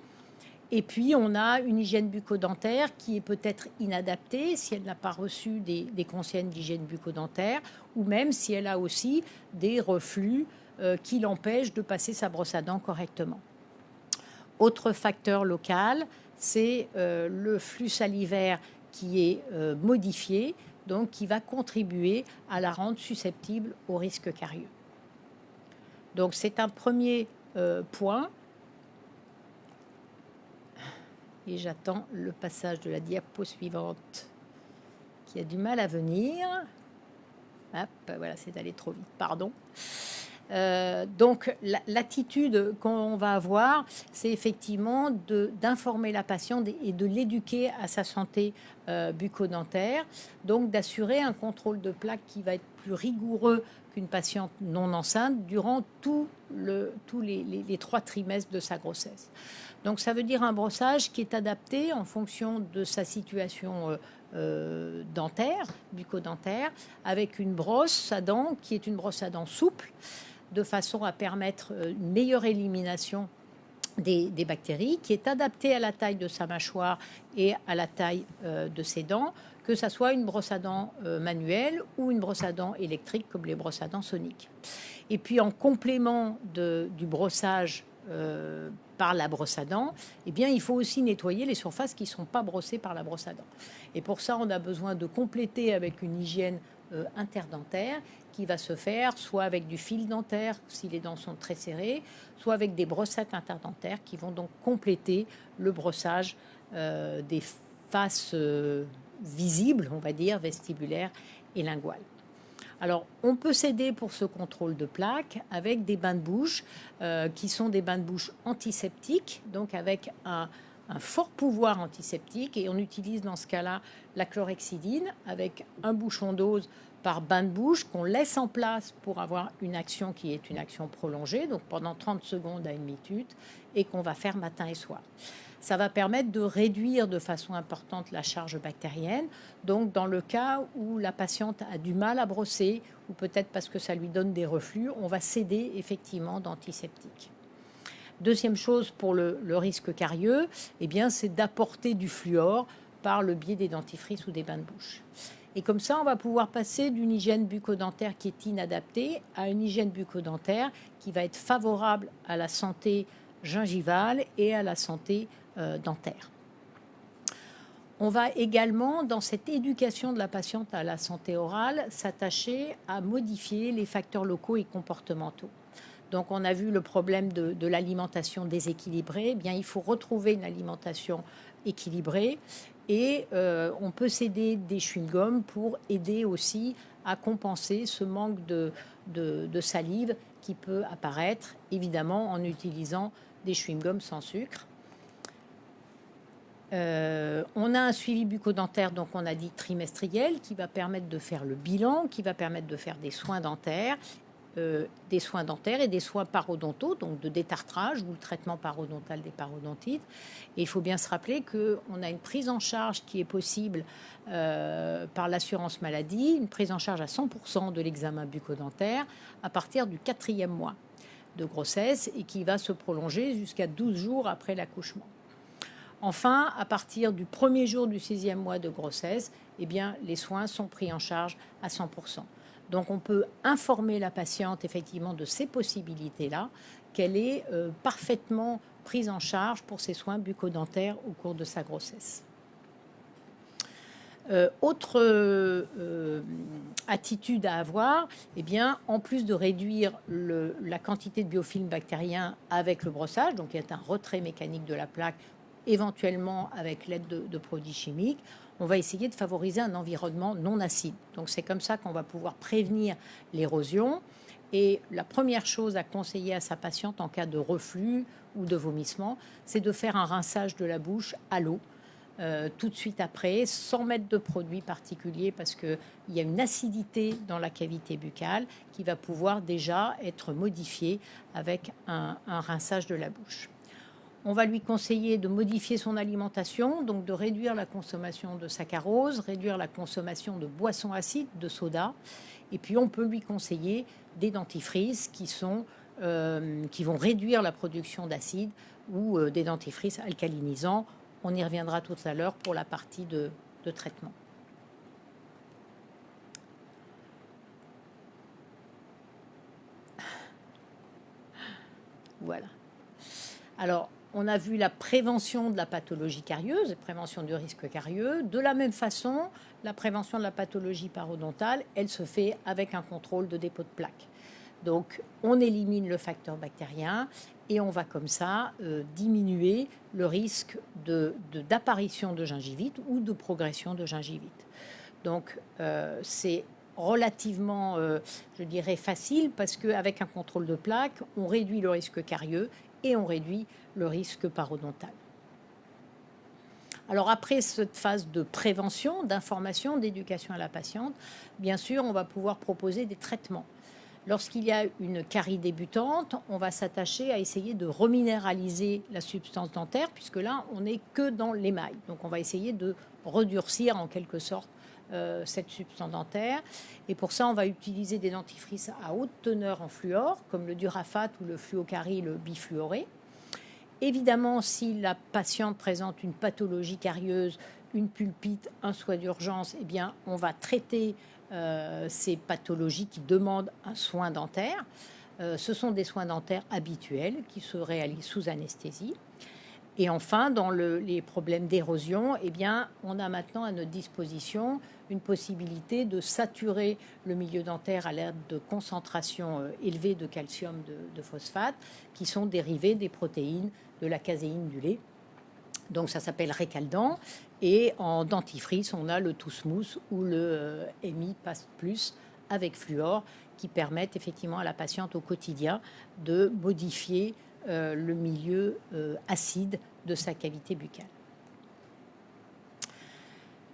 Et puis, on a une hygiène bucco-dentaire qui est peut-être inadaptée si elle n'a pas reçu des consignes d'hygiène bucco-dentaire, ou même si elle a aussi des reflux qui l'empêchent de passer sa brosse à dents correctement. Autre facteur local, c'est le flux salivaire qui est modifié, donc qui va contribuer à la rendre susceptible au risque carieux. Donc, c'est un premier point. Et j'attends le passage de la diapo suivante qui a du mal à venir. Hop, voilà, c'est allé trop vite, pardon. Donc, l'attitude qu'on va avoir, c'est effectivement d'informer la patiente et de l'éduquer à sa santé bucco-dentaire, donc d'assurer un contrôle de plaque qui va être plus rigoureux qu'une patiente non enceinte durant tous les 3 trimestres de sa grossesse. Donc, ça veut dire un brossage qui est adapté en fonction de sa situation dentaire, bucco-dentaire, avec une brosse à dents qui est une brosse à dents souple, de façon à permettre une meilleure élimination des bactéries, qui est adaptée à la taille de sa mâchoire et à la taille de ses dents, que ce soit une brosse à dents manuelle ou une brosse à dents électrique, comme les brosses à dents soniques. Et puis, en complément du brossage par la brosse à dents, eh bien, il faut aussi nettoyer les surfaces qui ne sont pas brossées par la brosse à dents. Et pour ça, on a besoin de compléter avec une hygiène interdentaire qui va se faire soit avec du fil dentaire si les dents sont très serrées, soit avec des brossettes interdentaires qui vont donc compléter le brossage des faces visibles, on va dire, vestibulaires et linguales. Alors, on peut s'aider pour ce contrôle de plaque avec des bains de bouche qui sont des bains de bouche antiseptiques, donc avec un fort pouvoir antiseptique, et on utilise dans ce cas-là la chlorhexidine avec un bouchon dose par bain de bouche qu'on laisse en place pour avoir une action qui est une action prolongée, donc pendant 30 secondes à 1 minute, et qu'on va faire matin et soir. Ça va permettre de réduire de façon importante la charge bactérienne. Donc, dans le cas où la patiente a du mal à brosser, ou peut-être parce que ça lui donne des reflux, on va s'aider effectivement d'antiseptiques. Deuxième chose pour le risque carieux, eh bien, c'est d'apporter du fluor par le biais des dentifrices ou des bains de bouche. Et comme ça, on va pouvoir passer d'une hygiène bucco-dentaire qui est inadaptée à une hygiène bucco-dentaire qui va être favorable à la santé gingivale et à la santé dentaire. On va également, dans cette éducation de la patiente à la santé orale, s'attacher à modifier les facteurs locaux et comportementaux. Donc, on a vu le problème de l'alimentation déséquilibrée. Eh bien, il faut retrouver une alimentation équilibrée et on peut s'aider des chewing-gums pour aider aussi à compenser ce manque de salive qui peut apparaître, évidemment, en utilisant des chewing-gums sans sucre. On a un suivi bucco-dentaire, donc on a dit trimestriel, qui va permettre de faire le bilan, qui va permettre de faire des soins dentaires et des soins parodontaux, donc de détartrage ou le traitement parodontal des parodontites. Et il faut bien se rappeler qu'on a une prise en charge qui est possible par l'assurance maladie, une prise en charge à 100% de l'examen bucco-dentaire à partir du 4e mois de grossesse et qui va se prolonger jusqu'à 12 jours après l'accouchement. Enfin, à partir du 1er jour du 6e mois de grossesse, eh bien, les soins sont pris en charge à 100%. Donc, on peut informer la patiente effectivement de ces possibilités-là, qu'elle est parfaitement prise en charge pour ses soins bucco-dentaires au cours de sa grossesse. Autre attitude à avoir, eh bien, en plus de réduire la quantité de biofilms bactériens avec le brossage, donc il y a un retrait mécanique de la plaque, éventuellement avec l'aide de produits chimiques, on va essayer de favoriser un environnement non acide. Donc c'est comme ça qu'on va pouvoir prévenir l'érosion. Et la première chose à conseiller à sa patiente en cas de reflux ou de vomissement, c'est de faire un rinçage de la bouche à l'eau tout de suite après, sans mettre de produits particuliers, parce qu'il y a une acidité dans la cavité buccale qui va pouvoir déjà être modifiée avec un rinçage de la bouche. On va lui conseiller de modifier son alimentation, donc de réduire la consommation de saccharose, réduire la consommation de boissons acides, de soda. Et puis, on peut lui conseiller des dentifrices qui vont réduire la production d'acide ou des dentifrices alcalinisants. On y reviendra tout à l'heure pour la partie de traitement. Voilà. Alors, on a vu la prévention de la pathologie carieuse, la prévention du risque carieux. De la même façon, la prévention de la pathologie parodontale, elle se fait avec un contrôle de dépôt de plaque. Donc, on élimine le facteur bactérien et on va comme ça diminuer le risque d'apparition de gingivite ou de progression de gingivite. Donc, c'est relativement, je dirais, facile parce qu'avec un contrôle de plaque, on réduit le risque carieux et on réduit le risque parodontal. Alors après cette phase de prévention, d'information, d'éducation à la patiente, bien sûr, on va pouvoir proposer des traitements. Lorsqu'il y a une carie débutante, on va s'attacher à essayer de reminéraliser la substance dentaire, puisque là, on n'est que dans l'émail. Donc on va essayer de redurcir en quelque sorte cette substance dentaire. Et pour ça, on va utiliser des dentifrices à haute teneur en fluor, comme le Durafat ou le Fluocari, le bifluoré. Évidemment, si la patiente présente une pathologie carieuse, une pulpite, un soin d'urgence, eh bien, on va traiter ces pathologies qui demandent un soin dentaire. Ce sont des soins dentaires habituels qui se réalisent sous anesthésie. Et enfin, dans les problèmes d'érosion, eh bien, on a maintenant à notre disposition une possibilité de saturer le milieu dentaire à l'aide de concentrations élevées de calcium de phosphate qui sont dérivées des protéines de la caséine du lait. Donc ça s'appelle Récaldent. Et en dentifrice, on a le Tout Smooth ou le EMI Pass Plus avec fluor qui permettent effectivement à la patiente au quotidien de modifier le milieu acide de sa cavité buccale.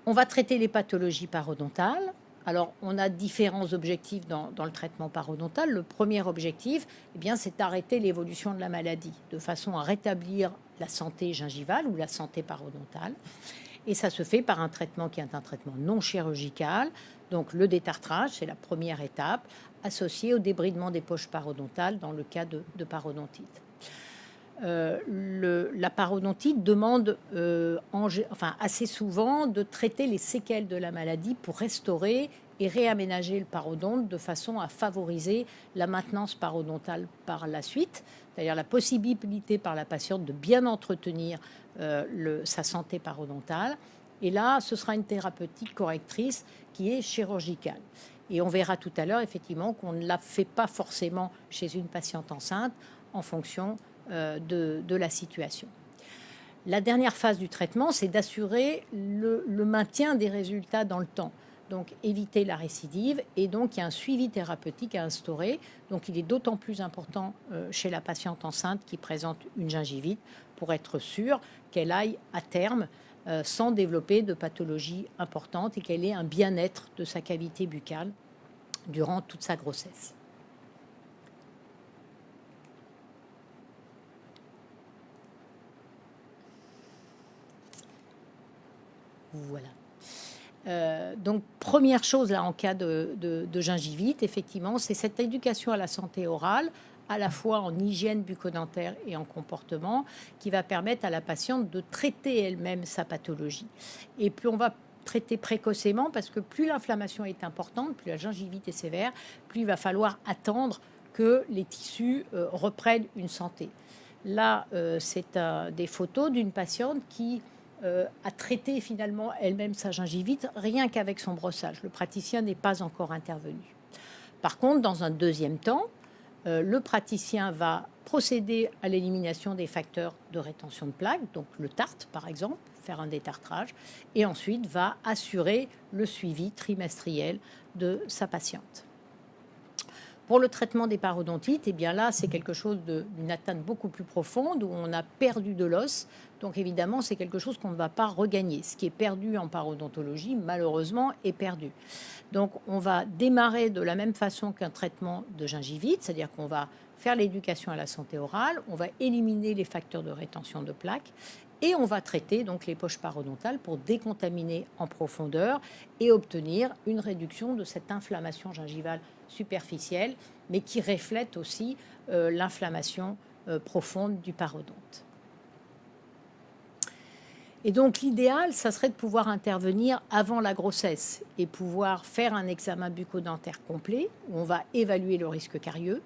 On va traiter les pathologies parodontales. Alors, on a différents objectifs dans le traitement parodontal. Le premier objectif, eh bien, c'est d'arrêter l'évolution de la maladie, de façon à rétablir la santé gingivale ou la santé parodontale. Et ça se fait par un traitement qui est un traitement non chirurgical. Donc, le détartrage, c'est la première étape, associée au débridement des poches parodontales dans le cas de parodontite. La parodontite demande assez souvent de traiter les séquelles de la maladie pour restaurer et réaménager le parodonte de façon à favoriser la maintenance parodontale par la suite, c'est-à-dire la possibilité par la patiente de bien entretenir sa santé parodontale. Et là, ce sera une thérapeutique correctrice qui est chirurgicale. Et on verra tout à l'heure effectivement qu'on ne la fait pas forcément chez une patiente enceinte en fonction de la situation. La dernière phase du traitement, c'est d'assurer le maintien des résultats dans le temps. Donc éviter la récidive, et donc il y a un suivi thérapeutique à instaurer. Donc il est d'autant plus important chez la patiente enceinte qui présente une gingivite pour être sûr qu'elle aille à terme sans développer de pathologie importante et qu'elle ait un bien-être de sa cavité buccale durant toute sa grossesse. Voilà. Donc, première chose là en cas de gingivite, effectivement, c'est cette éducation à la santé orale, à la fois en hygiène bucco-dentaire et en comportement, qui va permettre à la patiente de traiter elle-même sa pathologie. Et plus on va traiter précocement, parce que plus l'inflammation est importante, plus la gingivite est sévère, plus il va falloir attendre que les tissus reprennent une santé. Là, c'est des photos d'une patiente qui a traité finalement elle-même sa gingivite rien qu'avec son brossage. Le praticien n'est pas encore intervenu. Par contre, dans un deuxième temps, le praticien va procéder à l'élimination des facteurs de rétention de plaques, donc le TART par exemple, faire un détartrage, et ensuite va assurer le suivi trimestriel de sa patiente. Pour le traitement des parodontites, eh bien là, c'est quelque chose d'une atteinte beaucoup plus profonde où on a perdu de l'os. Donc évidemment, c'est quelque chose qu'on ne va pas regagner. Ce qui est perdu en parodontologie, malheureusement, est perdu. Donc on va démarrer de la même façon qu'un traitement de gingivite, c'est-à-dire qu'on va faire l'éducation à la santé orale, on va éliminer les facteurs de rétention de plaques et on va traiter donc les poches parodontales pour décontaminer en profondeur et obtenir une réduction de cette inflammation gingivale superficielle, mais qui reflète aussi l'inflammation profonde du parodonte. Et donc l'idéal, ça serait de pouvoir intervenir avant la grossesse et pouvoir faire un examen bucco-dentaire complet où on va évaluer le risque carieux,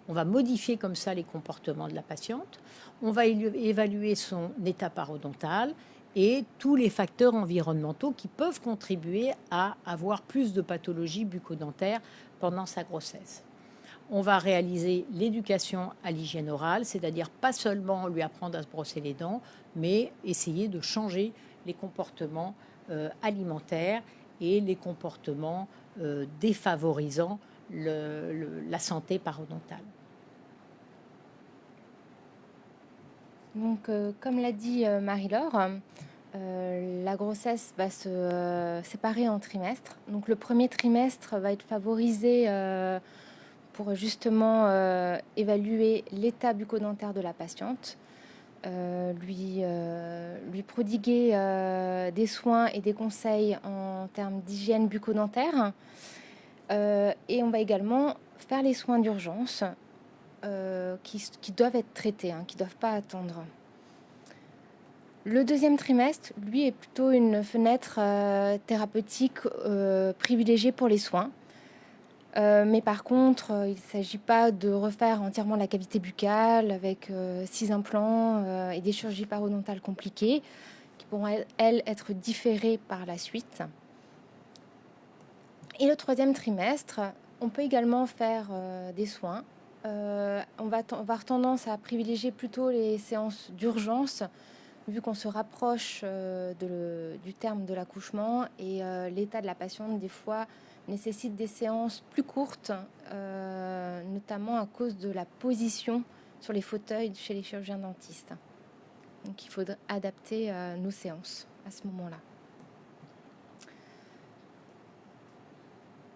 on va modifier comme ça les comportements de la patiente, on va évaluer son état parodontal et tous les facteurs environnementaux qui peuvent contribuer à avoir plus de pathologies bucco-dentaires pendant sa grossesse. On va réaliser l'éducation à l'hygiène orale, c'est-à-dire pas seulement lui apprendre à se brosser les dents, mais essayer de changer les comportements alimentaires et les comportements défavorisant la santé parodontale. Donc, comme l'a dit Marie-Laure, la grossesse va se séparer en trimestres. Donc, le premier trimestre va être favorisé pour justement évaluer l'état bucco-dentaire de la patiente, lui prodiguer des soins et des conseils en termes d'hygiène bucco-dentaire. Et on va également faire les soins d'urgence qui doivent être traités, qui ne doivent pas attendre. Le deuxième trimestre, lui, est plutôt une fenêtre thérapeutique privilégiée pour les soins. Mais par contre, il ne s'agit pas de refaire entièrement la cavité buccale avec 6 implants et des chirurgies parodontales compliquées qui pourront, elles, être différées par la suite. Et le troisième trimestre, on peut également faire des soins. On va avoir tendance à privilégier plutôt les séances d'urgence vu qu'on se rapproche du terme de l'accouchement et l'état de la patiente, des fois, nécessite des séances plus courtes, notamment à cause de la position sur les fauteuils chez les chirurgiens dentistes. Donc il faudrait adapter nos séances à ce moment-là.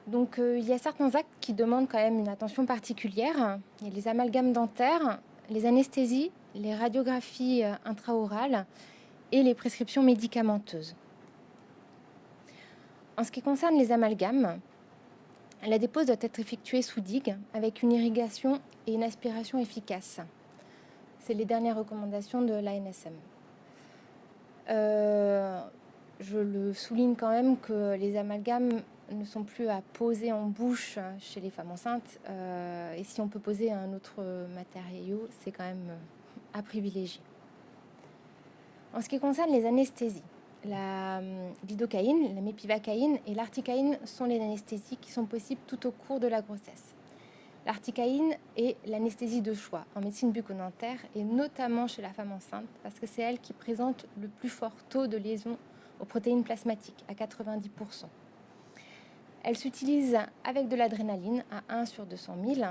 Donc il y a certains actes qui demandent quand même une attention particulière. Il y a les amalgames dentaires, les anesthésies, les radiographies intraorales et les prescriptions médicamenteuses. En ce qui concerne les amalgames, la dépose doit être effectuée sous digue avec une irrigation et une aspiration efficace. C'est les dernières recommandations de l'ANSM. Je le souligne quand même que les amalgames ne sont plus à poser en bouche chez les femmes enceintes. Et si on peut poser un autre matériau, c'est quand même à privilégier. En ce qui concerne les anesthésies, la lidocaïne, la mépivacaïne et l'articaïne sont les anesthésies qui sont possibles tout au cours de la grossesse. L'articaïne est l'anesthésie de choix en médecine bucco-dentaire et notamment chez la femme enceinte parce que c'est elle qui présente le plus fort taux de lésion aux protéines plasmatiques, à 90%. Elle s'utilise avec de l'adrénaline à 1 sur 200 000.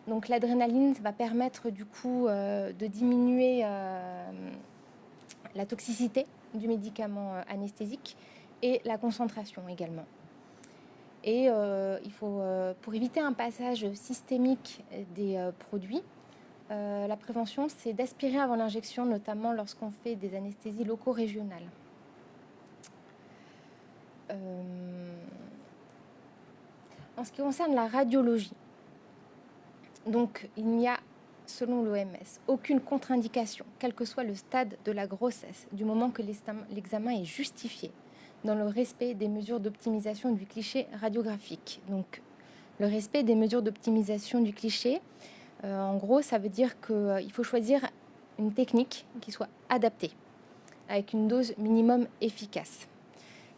Donc l'adrénaline va permettre du coup de diminuer la toxicité du médicament anesthésique et la concentration également. Et il faut, pour éviter un passage systémique des produits, la prévention, c'est d'aspirer avant l'injection, notamment lorsqu'on fait des anesthésies loco-régionales. En ce qui concerne la radiologie, donc il n'y a, selon l'OMS, aucune contre-indication, quel que soit le stade de la grossesse, du moment que l'examen est justifié, dans le respect des mesures d'optimisation du cliché radiographique. Donc, le respect des mesures d'optimisation du cliché, en gros, ça veut dire qu'il faut choisir une technique qui soit adaptée, avec une dose minimum efficace.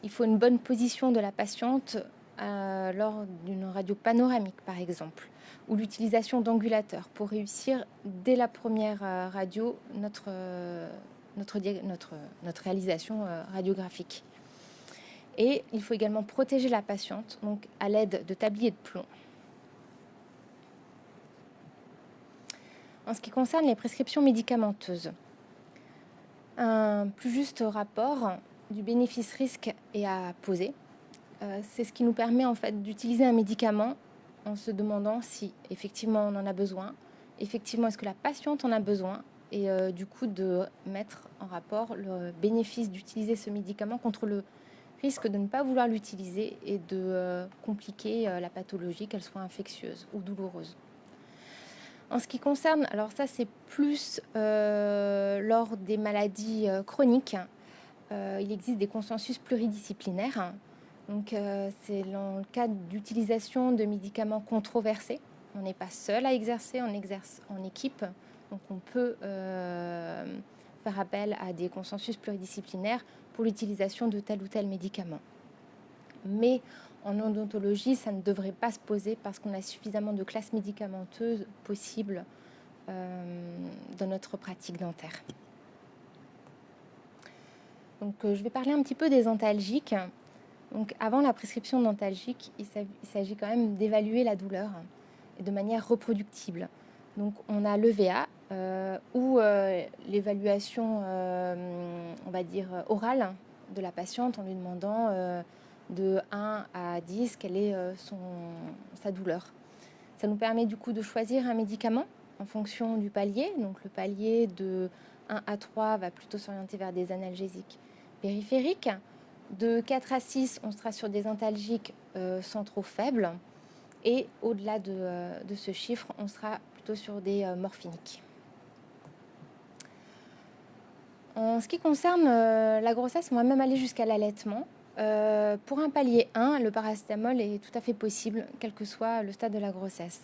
Il faut une bonne position de la patiente lors d'une radio panoramique, par exemple, ou l'utilisation d'angulateurs pour réussir dès la première radio notre réalisation radiographique. Et il faut également protéger la patiente donc à l'aide de tabliers de plomb. En ce qui concerne les prescriptions médicamenteuses, un plus juste rapport du bénéfice-risque est à poser. C'est ce qui nous permet en fait d'utiliser un médicament en se demandant si effectivement on en a besoin, effectivement est-ce que la patiente en a besoin, et du coup de mettre en rapport le bénéfice d'utiliser ce médicament contre le risque de ne pas vouloir l'utiliser et de compliquer la pathologie, qu'elle soit infectieuse ou douloureuse. En ce qui concerne, alors ça c'est plus lors des maladies chroniques, il existe des consensus pluridisciplinaires. Donc c'est dans le cadre d'utilisation de médicaments controversés. On n'est pas seul à exercer, on exerce en équipe. Donc on peut faire appel à des consensus pluridisciplinaires pour l'utilisation de tel ou tel médicament. Mais en odontologie, ça ne devrait pas se poser parce qu'on a suffisamment de classes médicamenteuses possibles dans notre pratique dentaire. Donc je vais parler un petit peu des antalgiques. Donc avant la prescription dentalgique, il s'agit quand même d'évaluer la douleur et de manière reproductible. Donc on a l'EVA ou l'évaluation, on va dire, orale de la patiente en lui demandant de 1 à 10 quelle est sa douleur. Ça nous permet du coup de choisir un médicament en fonction du palier. Donc le palier de 1 à 3 va plutôt s'orienter vers des analgésiques périphériques. De 4 à 6, on sera sur des antalgiques centraux faibles. Et au-delà de ce chiffre, on sera plutôt sur des morphiniques. En ce qui concerne la grossesse, on va même aller jusqu'à l'allaitement. Pour un palier 1, le paracétamol est tout à fait possible, quel que soit le stade de la grossesse.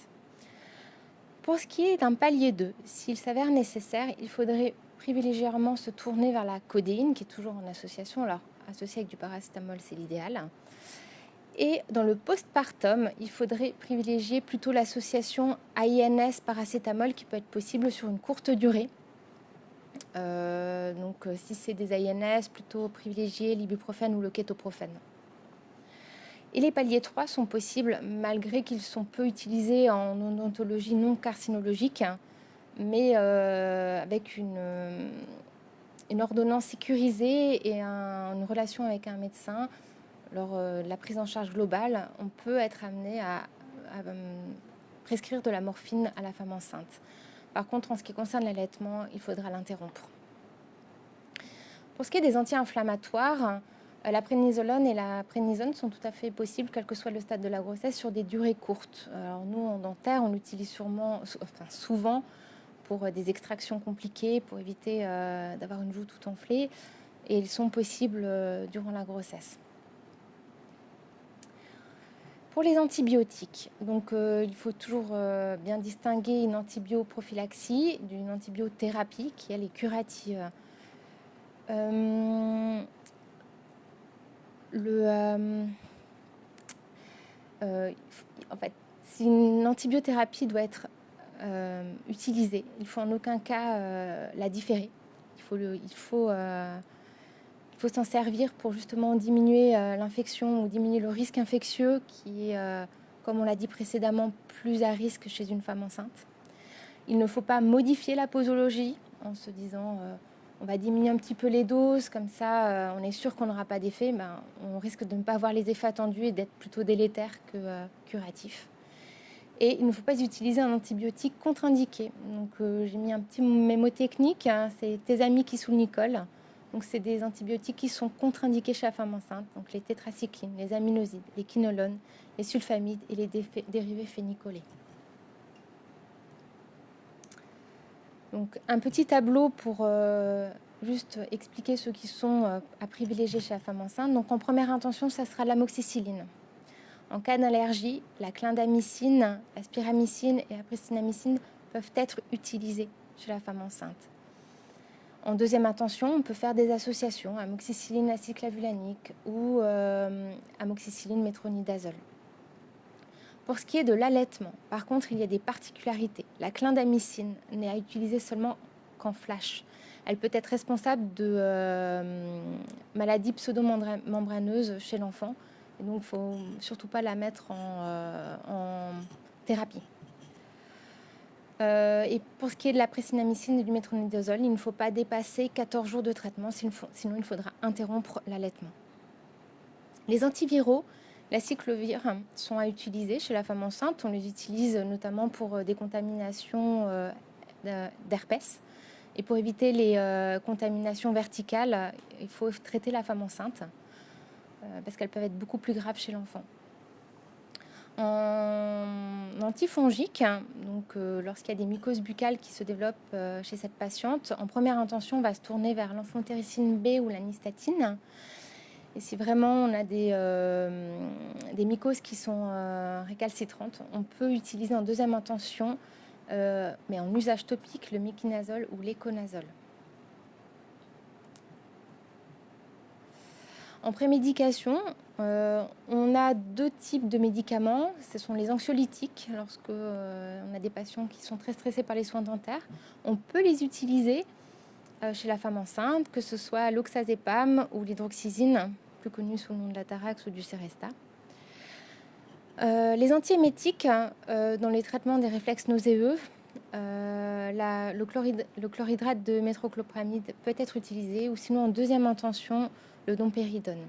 Pour ce qui est d'un palier 2, s'il s'avère nécessaire, il faudrait privilégiément se tourner vers la codéine, qui est toujours en association. Alors, associée avec du paracétamol, c'est l'idéal. Et dans le postpartum, il faudrait privilégier plutôt l'association AINS paracétamol qui peut être possible sur une courte durée. Donc si c'est des AINS, plutôt privilégier l'ibuprofène ou le kétoprofène. Et les paliers 3 sont possibles malgré qu'ils sont peu utilisés en odontologie non carcinologique, mais avec une ordonnance sécurisée et une relation avec un médecin. Lors de la prise en charge globale, on peut être amené à prescrire de la morphine à la femme enceinte. Par contre, en ce qui concerne l'allaitement, il faudra l'interrompre. Pour ce qui est des anti-inflammatoires, la prénisolone et la prénisone sont tout à fait possibles, quel que soit le stade de la grossesse, sur des durées courtes. Alors nous, en dentaire, on l'utilise souvent pour des extractions compliquées, pour éviter d'avoir une joue toute enflée, et ils sont possibles durant la grossesse. Pour les antibiotiques, donc il faut toujours bien distinguer une antibioprophylaxie d'une antibiothérapie qui elle est curative. En fait, si une antibiothérapie doit être utilisée, il faut en aucun cas la différer. Il faut s'en servir pour justement diminuer l'infection ou diminuer le risque infectieux qui est, comme on l'a dit précédemment, plus à risque chez une femme enceinte. Il ne faut pas modifier la posologie en se disant on va diminuer un petit peu les doses, comme ça on est sûr qu'on n'aura pas d'effet. On risque de ne pas avoir les effets attendus et d'être plutôt délétère que curatif. Et il ne faut pas utiliser un antibiotique contre-indiqué. Donc j'ai mis un petit mémotechnique, hein, c'est Thésamikissulnicol. Donc, c'est des antibiotiques qui sont contre-indiqués chez la femme enceinte, donc les tétracyclines, les aminosides, les quinolones, les sulfamides et les dérivés phénicolés. Donc, un petit tableau pour juste expliquer ceux qui sont à privilégier chez la femme enceinte. Donc, en première intention, ça sera l'amoxicilline. En cas d'allergie, la clindamycine, la spiramycine et la pristinamycine peuvent être utilisées chez la femme enceinte. En deuxième intention, on peut faire des associations, amoxicilline aciclavulanique ou amoxicilline métronidazole. Pour ce qui est de l'allaitement, par contre, il y a des particularités. La clindamycine n'est à utiliser seulement qu'en flash. Elle peut être responsable de maladies pseudomembraneuses chez l'enfant. Et donc, il ne faut surtout pas la mettre en thérapie. Et pour ce qui est de la pristinamycine et du métronidazole, il ne faut pas dépasser 14 jours de traitement, sinon il faudra interrompre l'allaitement. Les antiviraux, l'aciclovir, sont à utiliser chez la femme enceinte. On les utilise notamment pour des contaminations d'herpès. Et pour éviter les contaminations verticales, il faut traiter la femme enceinte parce qu'elles peuvent être beaucoup plus graves chez l'enfant. En antifongique, donc lorsqu'il y a des mycoses buccales qui se développent chez cette patiente, en première intention, on va se tourner vers l'enfantéricine B ou la nystatine. Et si vraiment on a des mycoses qui sont récalcitrantes, on peut utiliser en deuxième intention, mais en usage topique, le miquinazole ou l'éconazole. En prémédication, on a deux types de médicaments. Ce sont les anxiolytiques. Lorsque on a des patients qui sont très stressés par les soins dentaires, on peut les utiliser chez la femme enceinte, que ce soit l'oxazépam ou l'hydroxyzine plus connu sous le nom de l'Atarax ou du Seresta. Les antiémétiques, dans les traitements des réflexes nauséeux, le chlorhydrate de métroclopramide peut être utilisé, ou sinon en deuxième intention, le domperidone.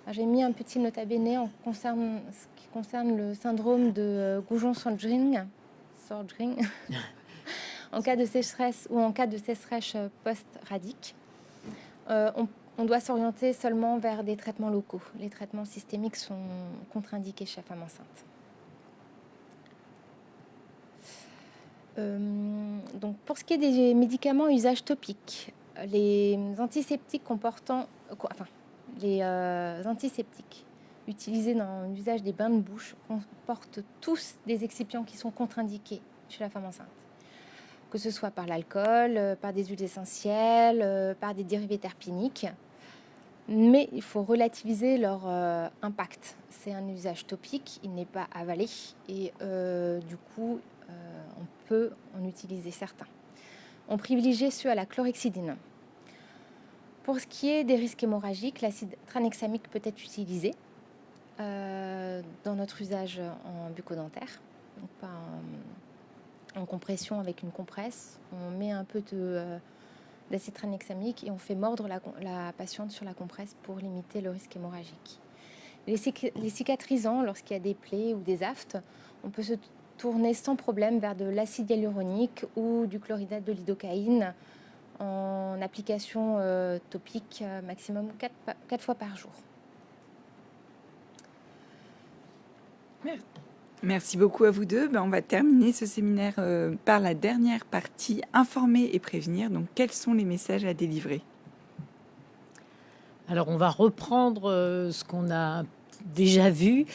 J'ai mis un petit nota bene en ce qui concerne le syndrome de Goujon-Sorgring. En cas de sécheresse ou en cas de sécheresse post-radique, on doit s'orienter seulement vers des traitements locaux. Les traitements systémiques sont contre-indiqués chez la femme enceinte. Donc pour ce qui est des médicaments à usage topique, les antiseptiques utilisés dans l'usage des bains de bouche comportent tous des excipients qui sont contre-indiqués chez la femme enceinte, que ce soit par l'alcool, par des huiles essentielles, par des dérivés terpéniques. Mais il faut relativiser leur impact. C'est un usage topique, il n'est pas avalé et du coup, on peut en utiliser certains. On privilégie ceux à la chlorhexidine. Pour ce qui est des risques hémorragiques, l'acide tranexamique peut être utilisé dans notre usage en bucco-dentaire, donc pas en compression avec une compresse. On met un peu d'acide tranexamique et on fait mordre la patiente sur la compresse pour limiter le risque hémorragique. Les cicatrisants, lorsqu'il y a des plaies ou des aftes, on peut se tourner sans problème vers de l'acide hyaluronique ou du chlorhydrate de lidocaïne en application topique maximum 4 fois par jour. Merci beaucoup à vous deux. On va terminer ce séminaire par la dernière partie, informer et prévenir. Donc, quels sont les messages à délivrer? Alors, on va reprendre ce qu'on a déjà vu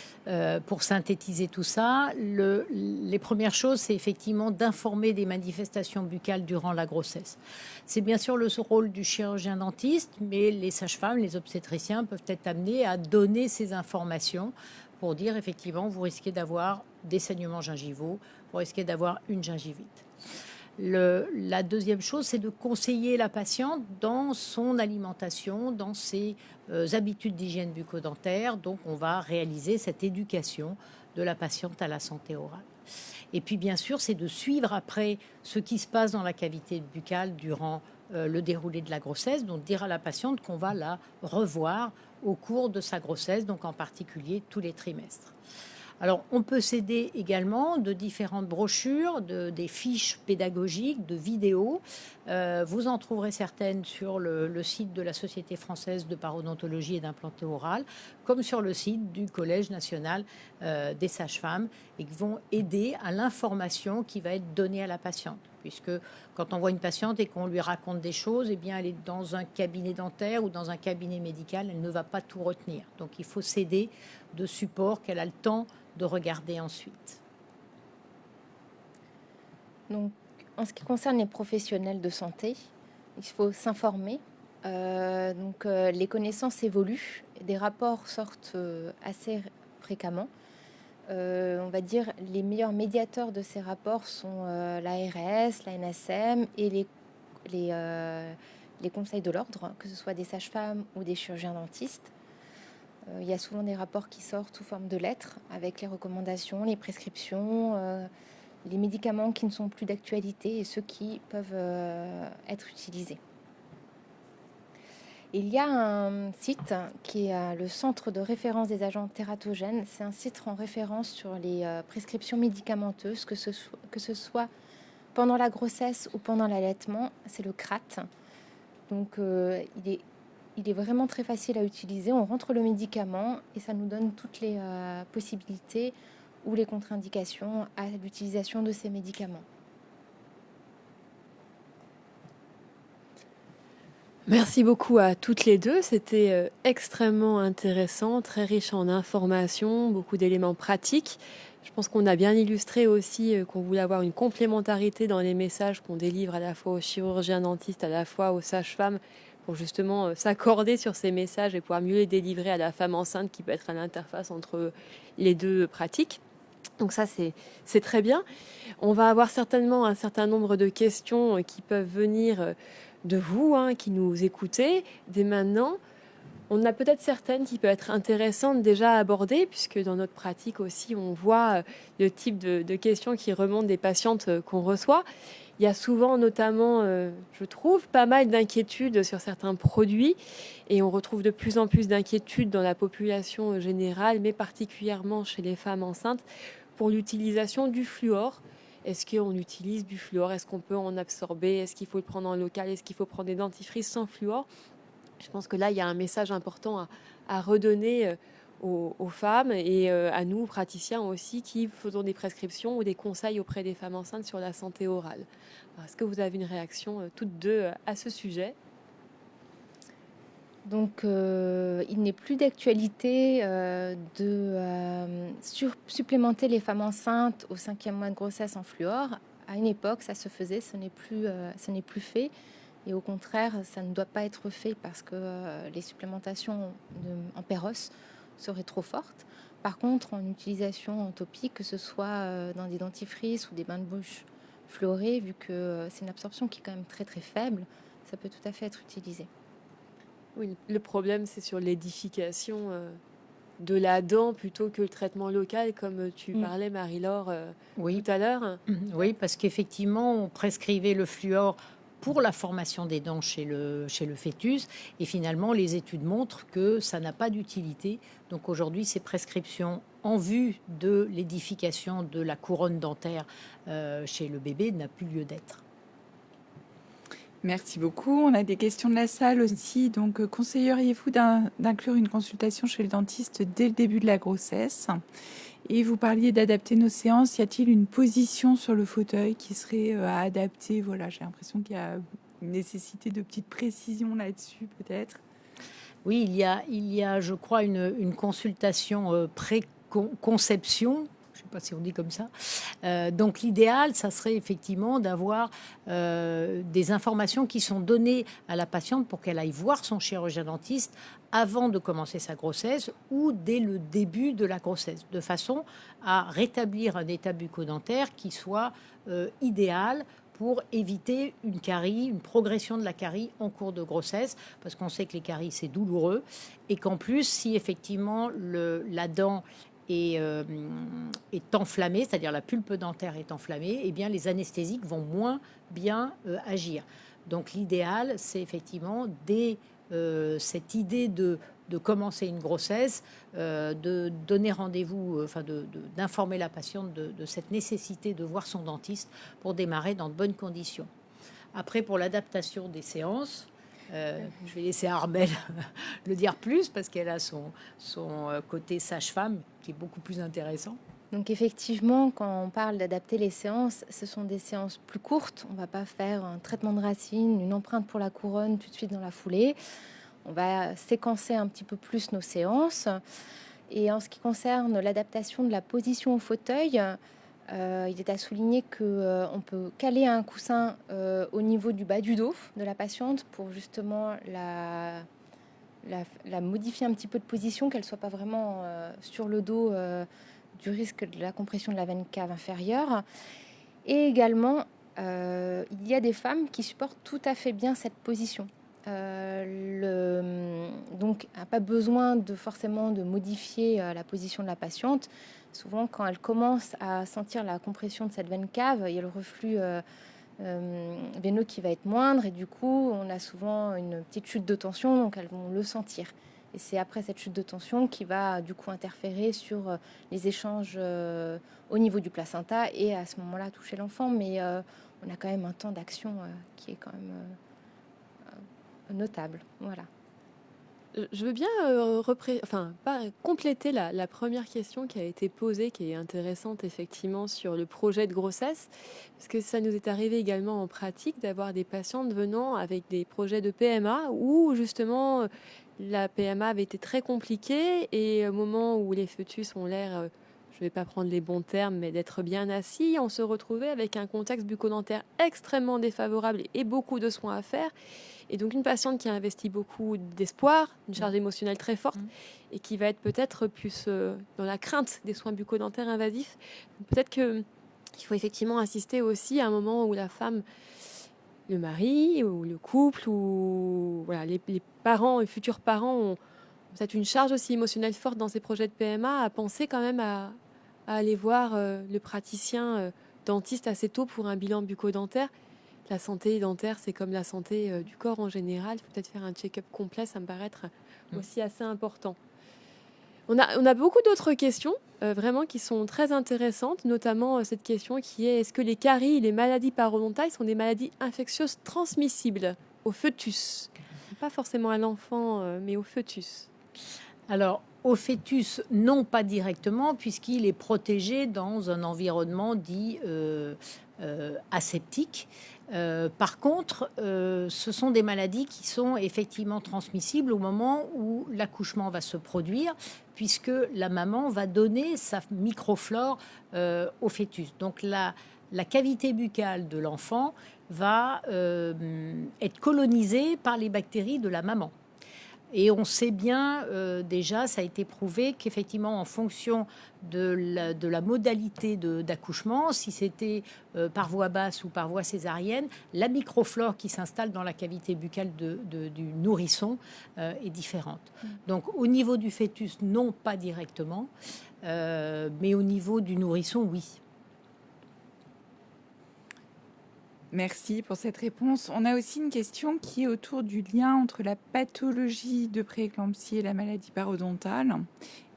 pour synthétiser tout ça. Les premières choses, c'est effectivement d'informer des manifestations buccales durant la grossesse. C'est bien sûr le rôle du chirurgien dentiste, mais les sages-femmes, les obstétriciens peuvent être amenés à donner ces informations pour dire effectivement, vous risquez d'avoir des saignements gingivaux, vous risquez d'avoir une gingivite. La deuxième chose, c'est de conseiller la patiente dans son alimentation, dans ses habitudes d'hygiène bucco-dentaire. Donc, on va réaliser cette éducation de la patiente à la santé orale. Et puis, bien sûr, c'est de suivre après ce qui se passe dans la cavité buccale durant le déroulé de la grossesse, donc dire à la patiente qu'on va la revoir au cours de sa grossesse, donc en particulier tous les trimestres. Alors, on peut s'aider également de différentes brochures, des fiches pédagogiques, de vidéos. Vous en trouverez certaines sur le site de la Société française de parodontologie et d'implanté oral, comme sur le site du Collège national des sages-femmes, et qui vont aider à l'information qui va être donnée à la patiente. Puisque quand on voit une patiente et qu'on lui raconte des choses, eh bien, elle est dans un cabinet dentaire ou dans un cabinet médical, elle ne va pas tout retenir. Donc, il faut s'aider de supports qu'elle a le temps de regarder ensuite. Donc, en ce qui concerne les professionnels de santé, il faut s'informer. Les connaissances évoluent, des rapports sortent assez fréquemment. On va dire les meilleurs médiateurs de ces rapports sont l'ARS, la NSM et les conseils de l'ordre, que ce soit des sages-femmes ou des chirurgiens dentistes. Il y a souvent des rapports qui sortent sous forme de lettres avec les recommandations, les prescriptions, les médicaments qui ne sont plus d'actualité et ceux qui peuvent être utilisés. Il y a un site qui est le Centre de référence des agents tératogènes. C'est un site en référence sur les prescriptions médicamenteuses, que ce soit pendant la grossesse ou pendant l'allaitement. C'est le CRAT. Donc, il est vraiment très facile à utiliser. On rentre le médicament et ça nous donne toutes les possibilités ou les contre-indications à l'utilisation de ces médicaments. Merci beaucoup à toutes les deux. C'était extrêmement intéressant, très riche en informations, beaucoup d'éléments pratiques. Je pense qu'on a bien illustré aussi qu'on voulait avoir une complémentarité dans les messages qu'on délivre à la fois aux chirurgiens dentistes, à la fois aux sages-femmes, pour justement s'accorder sur ces messages et pouvoir mieux les délivrer à la femme enceinte qui peut être à l'interface entre les deux pratiques. Donc ça, c'est très bien. On va avoir certainement un certain nombre de questions qui peuvent venir de vous, qui nous écoutez. Dès maintenant, On a peut-être certaines qui peuvent être intéressantes déjà à aborder, puisque dans notre pratique aussi, on voit le type de questions qui remontent des patientes qu'on reçoit. Il y a souvent, notamment, je trouve, pas mal d'inquiétudes sur certains produits, et on retrouve de plus en plus d'inquiétudes dans la population générale, mais particulièrement chez les femmes enceintes, pour l'utilisation du fluor. Est-ce qu'on utilise du fluor? Est-ce qu'on peut en absorber? Est-ce qu'il faut le prendre en local? Est-ce qu'il faut prendre des dentifrices sans fluor? Je pense que là, il y a un message important à redonner aux femmes et à nous, praticiens aussi, qui faisons des prescriptions ou des conseils auprès des femmes enceintes sur la santé orale. Alors, est-ce que vous avez une réaction toutes deux à ce sujet? Donc, il n'est plus d'actualité supplémenter les femmes enceintes au 5e mois de grossesse en fluor. À une époque, ça se faisait, ce n'est plus fait. Et au contraire, ça ne doit pas être fait parce que les supplémentations en péros seraient trop fortes. Par contre, en utilisation en topique, que ce soit dans des dentifrices ou des bains de bouche fluorés, vu que c'est une absorption qui est quand même très très faible, ça peut tout à fait être utilisé. Oui, le problème, c'est sur l'édification de la dent plutôt que le traitement local, comme tu parlais, Marie-Laure, Oui. tout à l'heure. Oui, parce qu'effectivement, on prescrivait le fluor pour la formation des dents chez le fœtus. Et finalement, les études montrent que ça n'a pas d'utilité. Donc aujourd'hui, ces prescriptions en vue de l'édification de la couronne dentaire chez le bébé n'a plus lieu d'être. Merci beaucoup. On a des questions de la salle aussi. Donc, conseilleriez-vous d'inclure une consultation chez le dentiste dès le début de la grossesse? Et vous parliez d'adapter nos séances. Y a-t-il une position sur le fauteuil qui serait à adapter? Voilà, j'ai l'impression qu'il y a une nécessité de petite précision là-dessus, peut-être. Oui, il y a, je crois, une consultation pré-conception. Je ne sais pas si on dit comme ça. Donc l'idéal, ça serait effectivement d'avoir des informations qui sont données à la patiente pour qu'elle aille voir son chirurgien dentiste avant de commencer sa grossesse ou dès le début de la grossesse, de façon à rétablir un état bucco-dentaire qui soit idéal pour éviter une carie, une progression de la carie en cours de grossesse, parce qu'on sait que les caries, c'est douloureux, et qu'en plus, si effectivement la dent est enflammée, c'est-à-dire la pulpe dentaire est enflammée, eh bien les anesthésiques vont moins bien agir. Donc l'idéal, c'est effectivement dès cette idée de commencer une grossesse, de donner rendez-vous, d'informer la patiente de cette nécessité de voir son dentiste pour démarrer dans de bonnes conditions. Après, pour l'adaptation des séances, je vais laisser Armelle le dire plus parce qu'elle a son côté sage-femme qui est beaucoup plus intéressant. Donc effectivement, quand on parle d'adapter les séances, ce sont des séances plus courtes. On ne va pas faire un traitement de racine, une empreinte pour la couronne tout de suite dans la foulée. On va séquencer un petit peu plus nos séances. Et en ce qui concerne l'adaptation de la position au fauteuil, il est à souligner qu'on peut caler un coussin au niveau du bas du dos de la patiente pour justement la modifier un petit peu de position, qu'elle ne soit pas vraiment sur le dos du risque de la compression de la veine cave inférieure. Et également, il y a des femmes qui supportent tout à fait bien cette position. Donc, pas besoin forcément de modifier la position de la patiente. Souvent, quand elle commence à sentir la compression de cette veine cave, il y a le reflux veineux qui va être moindre et du coup, on a souvent une petite chute de tension, donc elles vont le sentir. Et c'est après cette chute de tension qui va du coup interférer sur les échanges au niveau du placenta et à ce moment-là toucher l'enfant. Mais on a quand même un temps d'action qui est quand même notable. Voilà. Je veux bien compléter la première question qui a été posée, qui est intéressante effectivement sur le projet de grossesse, parce que ça nous est arrivé également en pratique d'avoir des patientes venant avec des projets de PMA où justement la PMA avait été très compliquée et au moment où les fœtus ont l'air, je ne vais pas prendre les bons termes, mais d'être bien assis, on se retrouvait avec un contexte bucco-dentaire extrêmement défavorable et beaucoup de soins à faire. Et donc une patiente qui a investi beaucoup d'espoir, une charge émotionnelle très forte, et qui va être peut-être plus dans la crainte des soins bucco-dentaires invasifs. Donc peut-être qu'il faut effectivement assister aussi à un moment où la femme, le mari ou le couple ou voilà, les parents et futurs parents peut-être une charge aussi émotionnelle forte dans ces projets de PMA, à penser quand même à aller voir le praticien dentiste assez tôt pour un bilan bucco-dentaire. La santé dentaire, c'est comme la santé du corps en général. Il faut peut-être faire un check-up complet, ça me paraît être aussi assez important. On a beaucoup d'autres questions, vraiment, qui sont très intéressantes, notamment cette question qui est: est-ce que les caries et les maladies parodontales sont des maladies infectieuses transmissibles au fœtus? Pas forcément à l'enfant, mais au fœtus. Alors, au fœtus, non, pas directement, puisqu'il est protégé dans un environnement dit aseptique. Par contre, ce sont des maladies qui sont effectivement transmissibles au moment où l'accouchement va se produire, puisque la maman va donner sa microflore au fœtus. Donc, la cavité buccale de l'enfant va être colonisée par les bactéries de la maman. Et on sait bien, déjà, ça a été prouvé qu'effectivement, en fonction de la modalité d'accouchement, si c'était par voie basse ou par voie césarienne, la microflore qui s'installe dans la cavité buccale du nourrisson est différente. Donc, au niveau du fœtus, non, pas directement, mais au niveau du nourrisson, oui. Merci pour cette réponse. On a aussi une question qui est autour du lien entre la pathologie de prééclampsie et la maladie parodontale.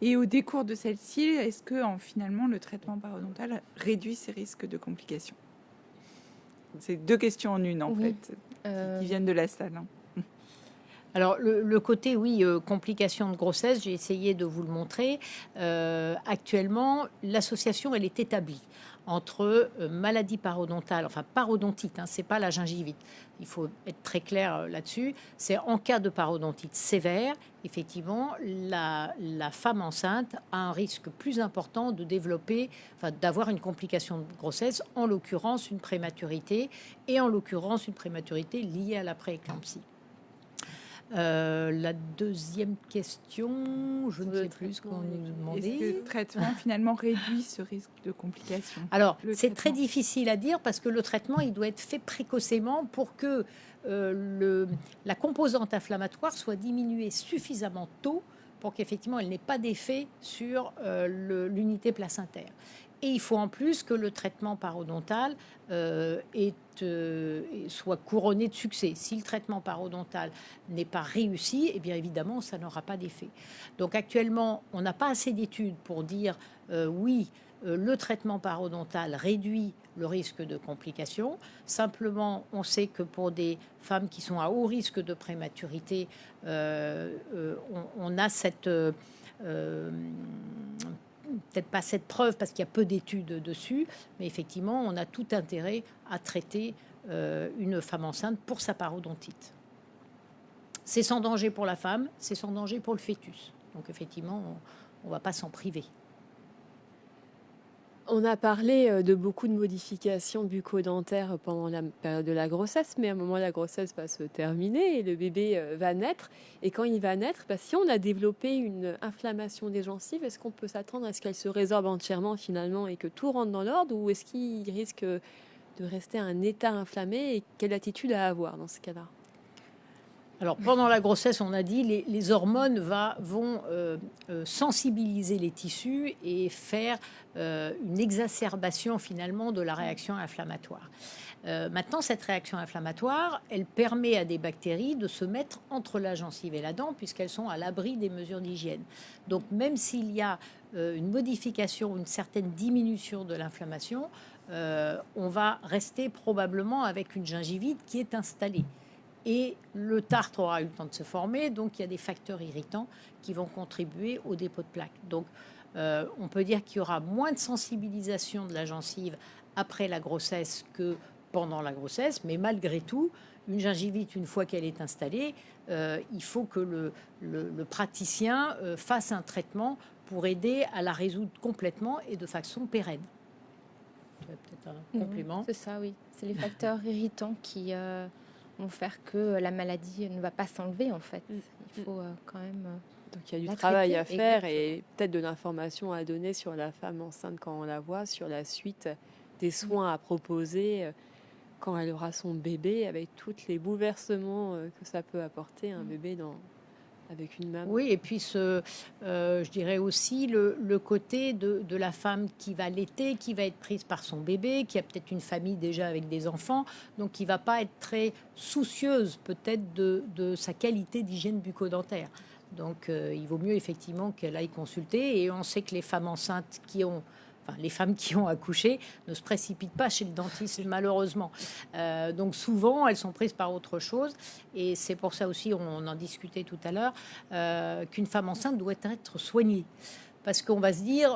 Et au décours de celle-ci, est-ce que finalement le traitement parodontal réduit ces risques de complications? C'est deux questions en une en fait, qui viennent de la salle. Alors, le côté, oui, complications de grossesse, j'ai essayé de vous le montrer. Actuellement, l'association, elle est établie entre maladie parodontale, enfin parodontite, c'est pas la gingivite. Il faut être très clair là-dessus. C'est en cas de parodontite sévère, effectivement, la femme enceinte a un risque plus important de développer, d'avoir une complication de grossesse, en l'occurrence une prématurité, et en l'occurrence une prématurité liée à la prééclampsie. La deuxième question, je ne sais plus ce qu'on nous demandait. Est-ce que le traitement finalement réduit ce risque de complications? Alors, c'est très difficile à dire parce que le traitement, il doit être fait précocement pour que la composante inflammatoire soit diminuée suffisamment tôt pour qu'effectivement, elle n'ait pas d'effet sur l'unité placentaire. Et il faut en plus que le traitement parodontal soit couronné de succès. Si le traitement parodontal n'est pas réussi, eh bien évidemment, ça n'aura pas d'effet. Donc actuellement, on n'a pas assez d'études pour dire oui, le traitement parodontal réduit le risque de complications. Simplement, on sait que pour des femmes qui sont à haut risque de prématurité, on a cette... peut-être pas cette preuve parce qu'il y a peu d'études dessus, mais effectivement, on a tout intérêt à traiter une femme enceinte pour sa parodontite. C'est sans danger pour la femme, c'est sans danger pour le fœtus. Donc effectivement, on ne va pas s'en priver. On a parlé de beaucoup de modifications bucco-dentaires pendant la période de la grossesse, mais à un moment, la grossesse va se terminer et le bébé va naître. Et quand il va naître, si on a développé une inflammation des gencives, est-ce qu'on peut s'attendre à ce qu'elle se résorbe entièrement finalement et que tout rentre dans l'ordre, ou est-ce qu'il risque de rester un état inflammé, et quelle attitude à avoir dans ce cas-là? Alors, pendant la grossesse, on a dit les hormones vont sensibiliser les tissus et faire une exacerbation finalement de la réaction inflammatoire. Maintenant, cette réaction inflammatoire, elle permet à des bactéries de se mettre entre la gencive et la dent puisqu'elles sont à l'abri des mesures d'hygiène. Donc, même s'il y a une modification, une certaine diminution de l'inflammation, on va rester probablement avec une gingivite qui est installée. Et le tartre aura eu le temps de se former, donc il y a des facteurs irritants qui vont contribuer au dépôt de plaques. Donc, on peut dire qu'il y aura moins de sensibilisation de la gencive après la grossesse que pendant la grossesse, mais malgré tout, une gingivite, une fois qu'elle est installée, il faut que le praticien fasse un traitement pour aider à la résoudre complètement et de façon pérenne. Peut-être un complément. C'est ça, oui. C'est les facteurs irritants qui... vont faire que la maladie ne va pas s'enlever en fait. Il faut quand même... Donc il y a du travail à faire et peut-être de l'information à donner sur la femme enceinte quand on la voit, sur la suite des soins à proposer quand elle aura son bébé, avec tous les bouleversements que ça peut apporter un bébé avec une maman. Oui, et puis je dirais aussi le côté de la femme qui va allaiter, qui va être prise par son bébé, qui a peut-être une famille déjà avec des enfants, donc qui va pas être très soucieuse peut-être de sa qualité d'hygiène bucco-dentaire. Donc il vaut mieux effectivement qu'elle aille consulter. Et on sait que les femmes enceintes les femmes qui ont accouché ne se précipitent pas chez le dentiste, malheureusement. Donc souvent, elles sont prises par autre chose. Et c'est pour ça aussi, on en discutait tout à l'heure, qu'une femme enceinte doit être soignée. Parce qu'on va se dire,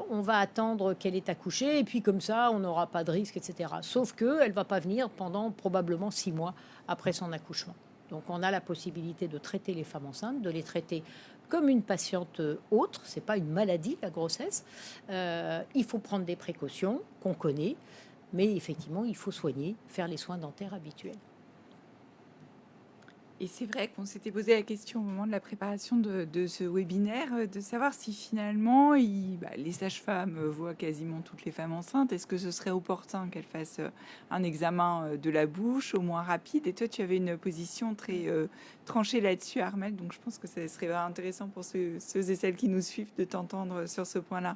on va attendre qu'elle ait accouché, et puis comme ça, on n'aura pas de risque, etc. Sauf qu'elle ne va pas venir pendant probablement 6 mois après son accouchement. Donc on a la possibilité de traiter les femmes enceintes, de les traiter comme une patiente autre. C'est pas une maladie, la grossesse. Il faut prendre des précautions qu'on connaît, mais effectivement, il faut soigner, faire les soins dentaires habituels. Et c'est vrai qu'on s'était posé la question au moment de la préparation de ce webinaire, de savoir si finalement les sages-femmes voient quasiment toutes les femmes enceintes. Est-ce que ce serait opportun qu'elles fassent un examen de la bouche au moins rapide? Et toi, tu avais une position très tranchée là-dessus, Armelle. Donc je pense que ça serait intéressant pour ceux et celles qui nous suivent de t'entendre sur ce point-là.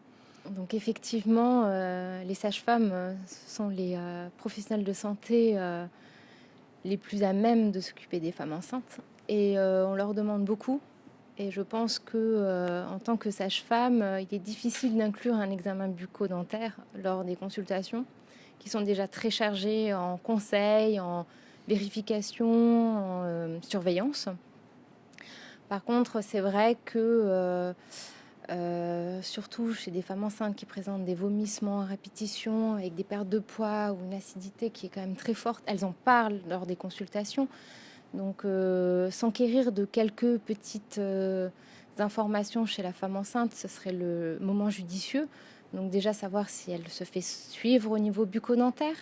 Donc effectivement, les sages-femmes sont les professionnels de santé les plus à même de s'occuper des femmes enceintes. Et on leur demande beaucoup. Et je pense que en tant que sage-femme, il est difficile d'inclure un examen bucco-dentaire lors des consultations, qui sont déjà très chargées en conseils, en vérification, en surveillance. Par contre, c'est vrai que surtout chez des femmes enceintes qui présentent des vomissements à répétition avec des pertes de poids ou une acidité qui est quand même très forte, elles en parlent lors des consultations. Donc s'enquérir de quelques petites informations chez la femme enceinte, ce serait le moment judicieux. Donc déjà savoir si elle se fait suivre au niveau bucco-dentaire,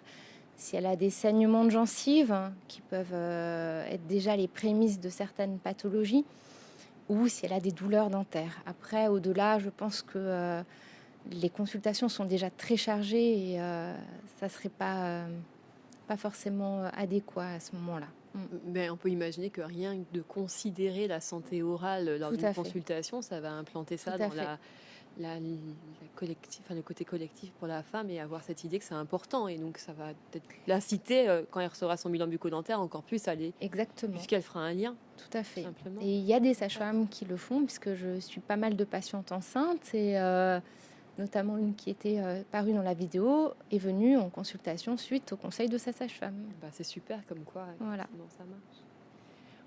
si elle a des saignements de gencives qui peuvent être déjà les prémices de certaines pathologies, ou si elle a des douleurs dentaires. Après, au-delà, je pense que les consultations sont déjà très chargées et ça ne serait pas forcément adéquat à ce moment-là. Mais on peut imaginer que rien que de considérer la santé orale lors Tout d'une à fait. consultation, ça va implanter ça Tout à dans fait. le côté collectif pour la femme et avoir cette idée que c'est important. Et donc, ça va peut-être l'inciter, quand elle recevra son bilan bucco-dentaire, encore plus à aller, Exactement. puisqu'elle fera un lien. Tout à fait. Simplement. Et il y a des sages-femmes qui le font, puisque je suis pas mal de patientes enceintes et notamment une qui était parue dans la vidéo est venue en consultation suite au conseil de sa sage-femme. Bah, c'est super comme quoi Voilà. ça marche.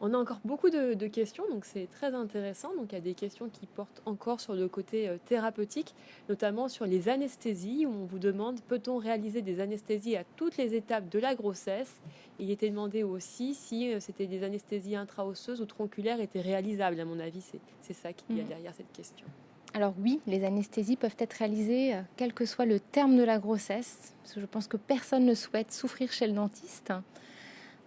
On a encore beaucoup de questions, donc c'est très intéressant. Donc il y a des questions qui portent encore sur le côté thérapeutique, notamment sur les anesthésies, où on vous demande peut-on réaliser des anesthésies à toutes les étapes de la grossesse. Il était demandé aussi si c'était des anesthésies intra-osseuses ou tronculaires étaient réalisables. À mon avis, c'est ça qu'il y a derrière cette question. Alors oui, les anesthésies peuvent être réalisées quel que soit le terme de la grossesse, parce que je pense que personne ne souhaite souffrir chez le dentiste.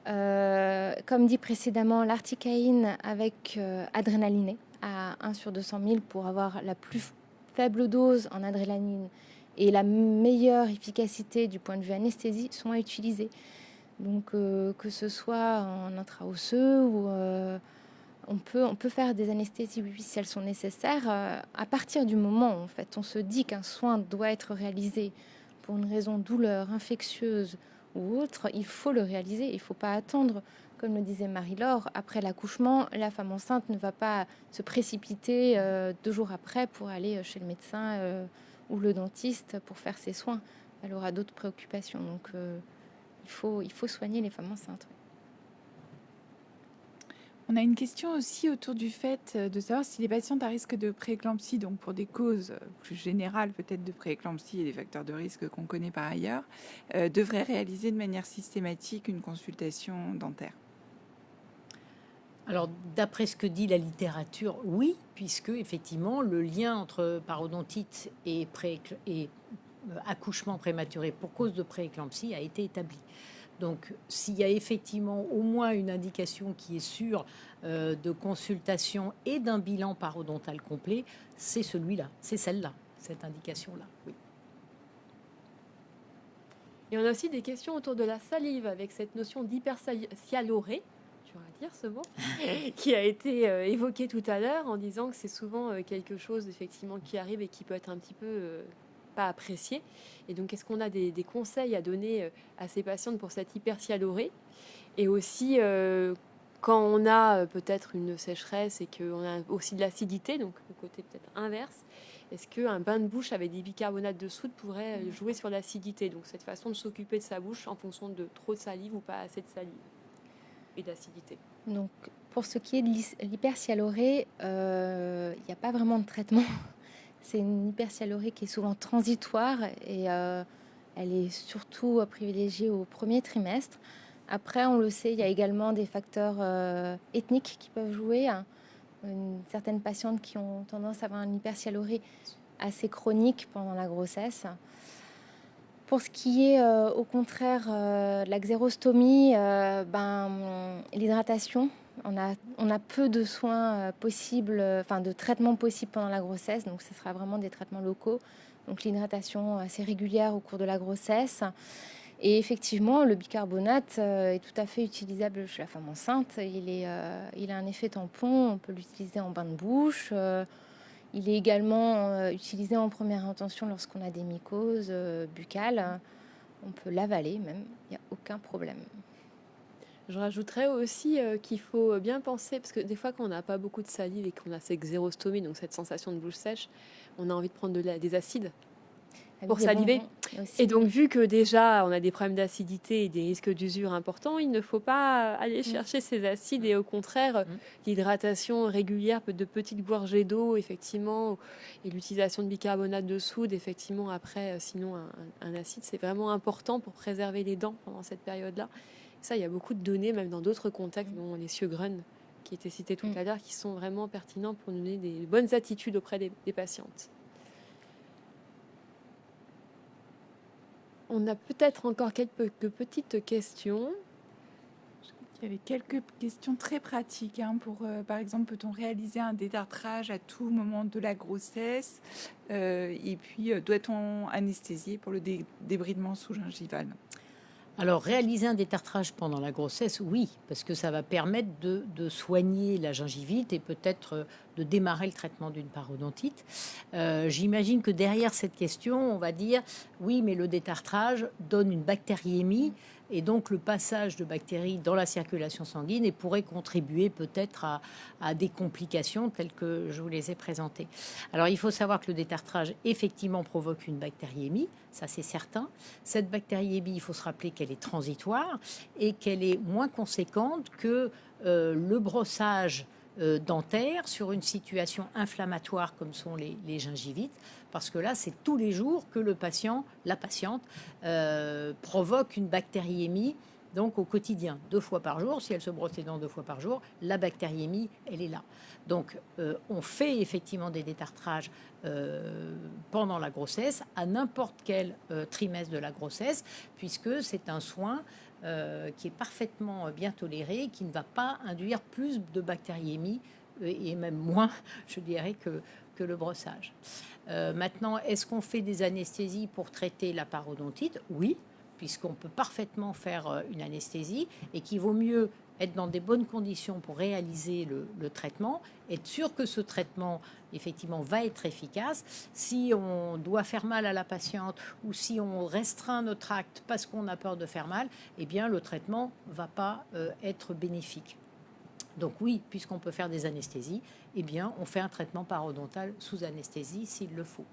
Comme dit précédemment, l'articaïne avec adrénalinée à 1 sur 200 000 pour avoir la plus faible dose en adrénaline et la meilleure efficacité du point de vue anesthésie sont à utiliser. Donc que ce soit en intra-osseux ou on peut faire des anesthésies oui, si elles sont nécessaires. À partir du moment où en fait, on se dit qu'un soin doit être réalisé pour une raison douleur, infectieuse ou autre, il faut le réaliser. Il ne faut pas attendre, comme le disait Marie-Laure, après l'accouchement, la femme enceinte ne va pas se précipiter 2 jours après pour aller chez le médecin ou le dentiste pour faire ses soins. Elle aura d'autres préoccupations. Donc il faut soigner les femmes enceintes. On a une question aussi autour du fait de savoir si les patientes à risque de prééclampsie, donc pour des causes plus générales peut-être de prééclampsie et des facteurs de risque qu'on connaît par ailleurs, devraient réaliser de manière systématique une consultation dentaire. Alors, d'après ce que dit la littérature, oui, puisque effectivement, le lien entre parodontite et accouchement prématuré pour cause de prééclampsie a été établi. Donc, s'il y a effectivement au moins une indication qui est sûre de consultation et d'un bilan parodontal complet, c'est celui-là, c'est celle-là, cette indication-là, oui. Et on a aussi des questions autour de la salive avec cette notion d'hypersialorée. dur à dire ce mot, qui a été évoqué tout à l'heure en disant que c'est souvent quelque chose effectivement qui arrive et qui peut être un petit peu pas apprécié. Et donc, est-ce qu'on a des conseils à donner à ces patientes pour cette hypersialorée? Et aussi, quand on a peut-être une sécheresse et qu'on a aussi de l'acidité, donc le côté peut-être inverse, est-ce qu'un bain de bouche avec des bicarbonates de soude pourrait jouer sur l'acidité? Donc, cette façon de s'occuper de sa bouche en fonction de trop de salive ou pas assez de salive et d'acidité. Donc, pour ce qui est de l'hypersialorée, il n'y a pas vraiment de traitement. C'est une hypersialorée qui est souvent transitoire et elle est surtout privilégiée au premier trimestre. Après, on le sait, il y a également des facteurs ethniques qui peuvent jouer. Certaines patientes qui ont tendance à avoir une hypersialorée assez chronique pendant la grossesse. Pour ce qui est au contraire de la xérostomie, l'hydratation, on a peu de soins possibles, de traitements possibles pendant la grossesse, donc ce sera vraiment des traitements locaux. Donc l'hydratation assez régulière au cours de la grossesse. Et effectivement, le bicarbonate est tout à fait utilisable chez la femme enceinte. Il a un effet tampon, on peut l'utiliser en bain de bouche. Il est également utilisé en première intention lorsqu'on a des mycoses buccales. On peut l'avaler même, il n'y a aucun problème. Je rajouterais aussi qu'il faut bien penser, parce que des fois quand on n'a pas beaucoup de salive et qu'on a cette xérostomie, donc cette sensation de bouche sèche, on a envie de prendre des acides pour saliver. Et donc, vu que déjà on a des problèmes d'acidité et des risques d'usure importants, il ne faut pas aller chercher ces acides et au contraire, l'hydratation régulière de petites gorgées d'eau, effectivement, et l'utilisation de bicarbonate de soude, effectivement, après, sinon un acide, c'est vraiment important pour préserver les dents pendant cette période-là. Ça, il y a beaucoup de données, même dans d'autres contextes, dont les Sjögren, qui étaient cités tout à l'heure, qui sont vraiment pertinents pour nous donner des bonnes attitudes auprès des patientes. On a peut-être encore quelques petites questions. Il y avait quelques questions très pratiques. Pour, par exemple, peut-on réaliser un détartrage à tout moment de la grossesse? Et puis, doit-on anesthésier pour le débridement sous-gingival? Alors, réaliser un détartrage pendant la grossesse, oui, parce que ça va permettre de soigner la gingivite et peut-être de démarrer le traitement d'une parodontite. J'imagine que derrière cette question, on va dire, oui, mais le détartrage donne une bactériémie et donc le passage de bactéries dans la circulation sanguine et pourrait contribuer peut-être à des complications telles que je vous les ai présentées. Alors, il faut savoir que le détartrage, effectivement, provoque une bactériémie, ça c'est certain. Cette bactériémie, il faut se rappeler qu'elle est transitoire et qu'elle est moins conséquente que le brossage dentaire sur une situation inflammatoire comme sont les gingivites, parce que là, c'est tous les jours que le patient, la patiente, provoque une bactériémie, donc au quotidien, 2 fois par jour. Si elle se brosse les dents 2 fois par jour, la bactériémie, elle est là. Donc, on fait effectivement des détartrages pendant la grossesse, à n'importe quel trimestre de la grossesse, puisque c'est un soin qui est parfaitement bien toléré, qui ne va pas induire plus de bactériémie et même moins, je dirais, que le brossage. Maintenant, est-ce qu'on fait des anesthésies pour traiter la parodontite? Oui, puisqu'on peut parfaitement faire une anesthésie et qu'il vaut mieux être dans des bonnes conditions pour réaliser le traitement, être sûr que ce traitement, effectivement, va être efficace. Si on doit faire mal à la patiente ou si on restreint notre acte parce qu'on a peur de faire mal, eh bien, le traitement ne va pas être bénéfique. Donc oui, puisqu'on peut faire des anesthésies, eh bien, on fait un traitement parodontal sous anesthésie s'il le faut.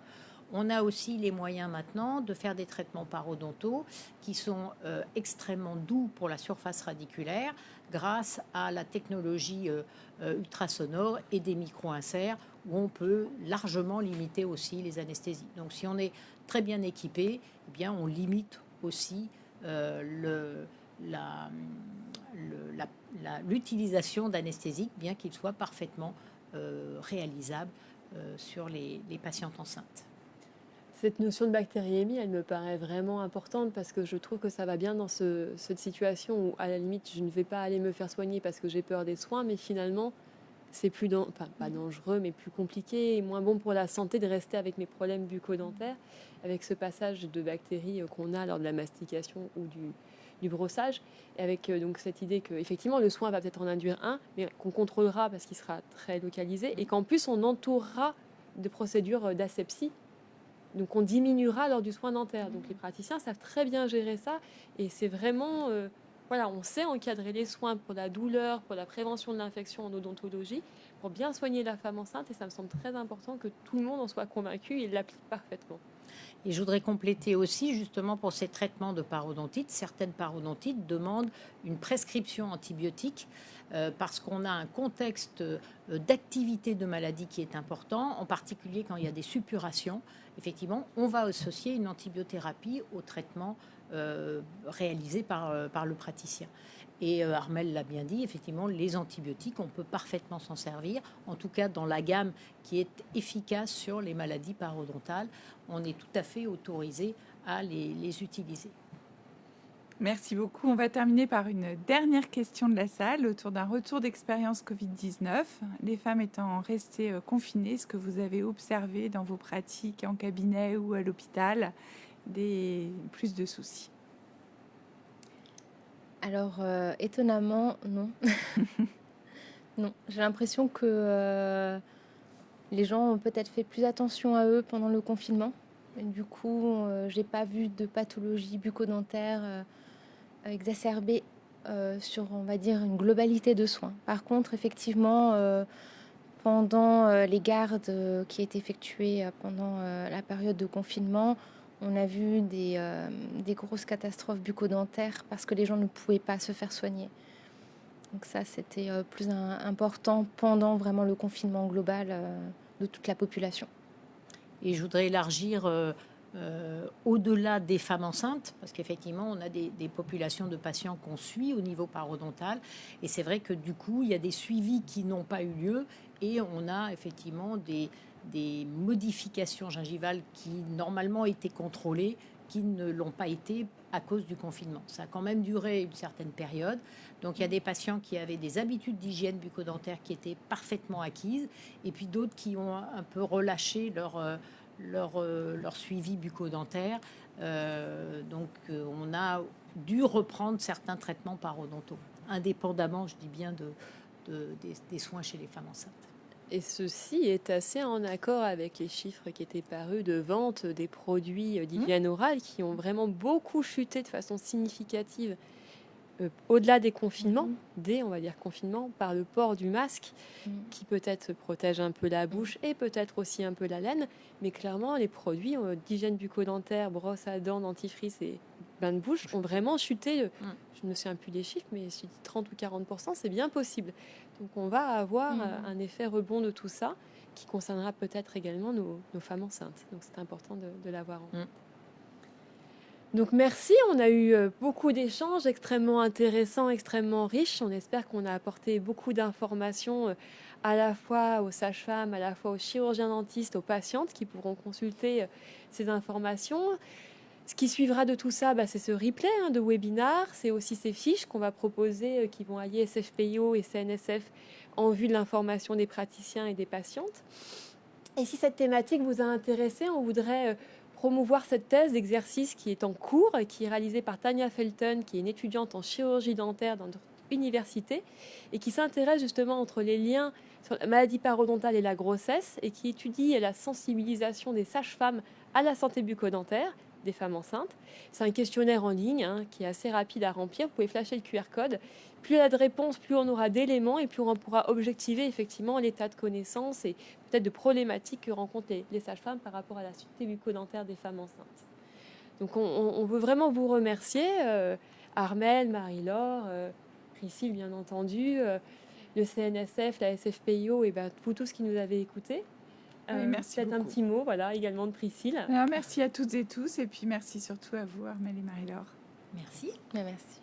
On a aussi les moyens maintenant de faire des traitements parodontaux qui sont extrêmement doux pour la surface radiculaire grâce à la technologie ultrasonore et des micro-inserts où on peut largement limiter aussi les anesthésies. Donc si on est très bien équipé, eh bien, on limite aussi l'utilisation d'anesthésiques, bien qu'il soit parfaitement réalisable sur les patientes enceintes. Cette notion de bactériémie, elle me paraît vraiment importante parce que je trouve que ça va bien dans cette situation où, à la limite, je ne vais pas aller me faire soigner parce que j'ai peur des soins, mais finalement, c'est plus pas dangereux, mais plus compliqué et moins bon pour la santé de rester avec mes problèmes bucco-dentaires, avec ce passage de bactéries qu'on a lors de la mastication ou du brossage, et avec donc cette idée que effectivement le soin va peut-être en induire un, mais qu'on contrôlera parce qu'il sera très localisé, et qu'en plus on entourera de procédures d'asepsie. Donc on diminuera lors du soin dentaire. Donc les praticiens savent très bien gérer ça, et c'est vraiment voilà, on sait encadrer les soins pour la douleur, pour la prévention de l'infection en odontologie, pour bien soigner la femme enceinte, et ça me semble très important que tout le monde en soit convaincu et l'applique parfaitement. Et je voudrais compléter aussi, justement, pour ces traitements de parodontite, certaines parodontites demandent une prescription antibiotique parce qu'on a un contexte d'activité de maladie qui est important, en particulier quand il y a des suppurations. Effectivement, on va associer une antibiothérapie au traitement réalisé par le praticien. Et Armelle l'a bien dit, effectivement, les antibiotiques, on peut parfaitement s'en servir, en tout cas dans la gamme qui est efficace sur les maladies parodontales. On est tout à fait autorisé à les utiliser. Merci beaucoup. On va terminer par une dernière question de la salle autour d'un retour d'expérience Covid-19. Les femmes étant restées confinées, ce que vous avez observé dans vos pratiques en cabinet ou à l'hôpital, plus de soucis? Alors, étonnamment, non. Non, j'ai l'impression que les gens ont peut-être fait plus attention à eux pendant le confinement. Et du coup, j'ai pas vu de pathologie bucco-dentaire exacerbée sur, on va dire, une globalité de soins. Par contre, effectivement, pendant les gardes qui étaient effectuées pendant la période de confinement, on a vu des grosses catastrophes bucco-dentaires parce que les gens ne pouvaient pas se faire soigner. Donc ça, c'était plus important pendant vraiment le confinement global de toute la population. Et je voudrais élargir au-delà des femmes enceintes, parce qu'effectivement, on a des populations de patients qu'on suit au niveau parodontal. Et c'est vrai que du coup, il y a des suivis qui n'ont pas eu lieu et on a effectivement des modifications gingivales qui normalement étaient contrôlées, qui ne l'ont pas été à cause du confinement. Ça a quand même duré une certaine période. Donc il y a des patients qui avaient des habitudes d'hygiène bucco-dentaire qui étaient parfaitement acquises, et puis d'autres qui ont un peu relâché leur suivi bucco-dentaire. On a dû reprendre certains traitements parodontaux, indépendamment, je dis bien, des soins chez les femmes enceintes. Et ceci est assez en accord avec les chiffres qui étaient parus de vente des produits d'hygiène orale qui ont vraiment beaucoup chuté de façon significative au-delà des confinements, on va dire confinements, par le port du masque qui peut-être protège un peu la bouche et peut-être aussi un peu la laine, mais clairement les produits d'hygiène bucco-dentaire, brosse à dents, dentifrice et bain de bouche ont vraiment chuté. Je ne me souviens plus des chiffres, mais si 30 ou 40%, c'est bien possible. Donc on va avoir un effet rebond de tout ça qui concernera peut-être également nos femmes enceintes. Donc c'est important de l'avoir en. Donc merci, on a eu beaucoup d'échanges extrêmement intéressants, extrêmement riches. On espère qu'on a apporté beaucoup d'informations à la fois aux sages-femmes, à la fois aux chirurgiens dentistes, aux patientes qui pourront consulter ces informations. Ce qui suivra de tout ça, c'est ce replay de webinar, c'est aussi ces fiches qu'on va proposer qui vont allier SFPIO et CNSF en vue de l'information des praticiens et des patientes. Et si cette thématique vous a intéressé, on voudrait promouvoir cette thèse d'exercice qui est en cours, qui est réalisée par Tania Felton, qui est une étudiante en chirurgie dentaire dans notre université et qui s'intéresse justement entre les liens sur la maladie parodontale et la grossesse et qui étudie la sensibilisation des sages-femmes à la santé bucco-dentaire des femmes enceintes. C'est un questionnaire en ligne qui est assez rapide à remplir. Vous pouvez flasher le QR code. Plus il y a de réponses, plus on aura d'éléments et plus on pourra objectiver effectivement l'état de connaissance et peut-être de problématiques que rencontrent les sages-femmes par rapport à la santé bucco-dentaire des femmes enceintes. Donc on veut vraiment vous remercier, Armelle, Marie-Laure, Priscille bien entendu, le CNSF, la SFPIO et vous tous qui nous avez écoutés. Oui, merci peut-être beaucoup. Un petit mot également de Priscille. Alors, merci à toutes et tous et puis merci surtout à vous Armelle et Marie-Laure. Merci. Merci.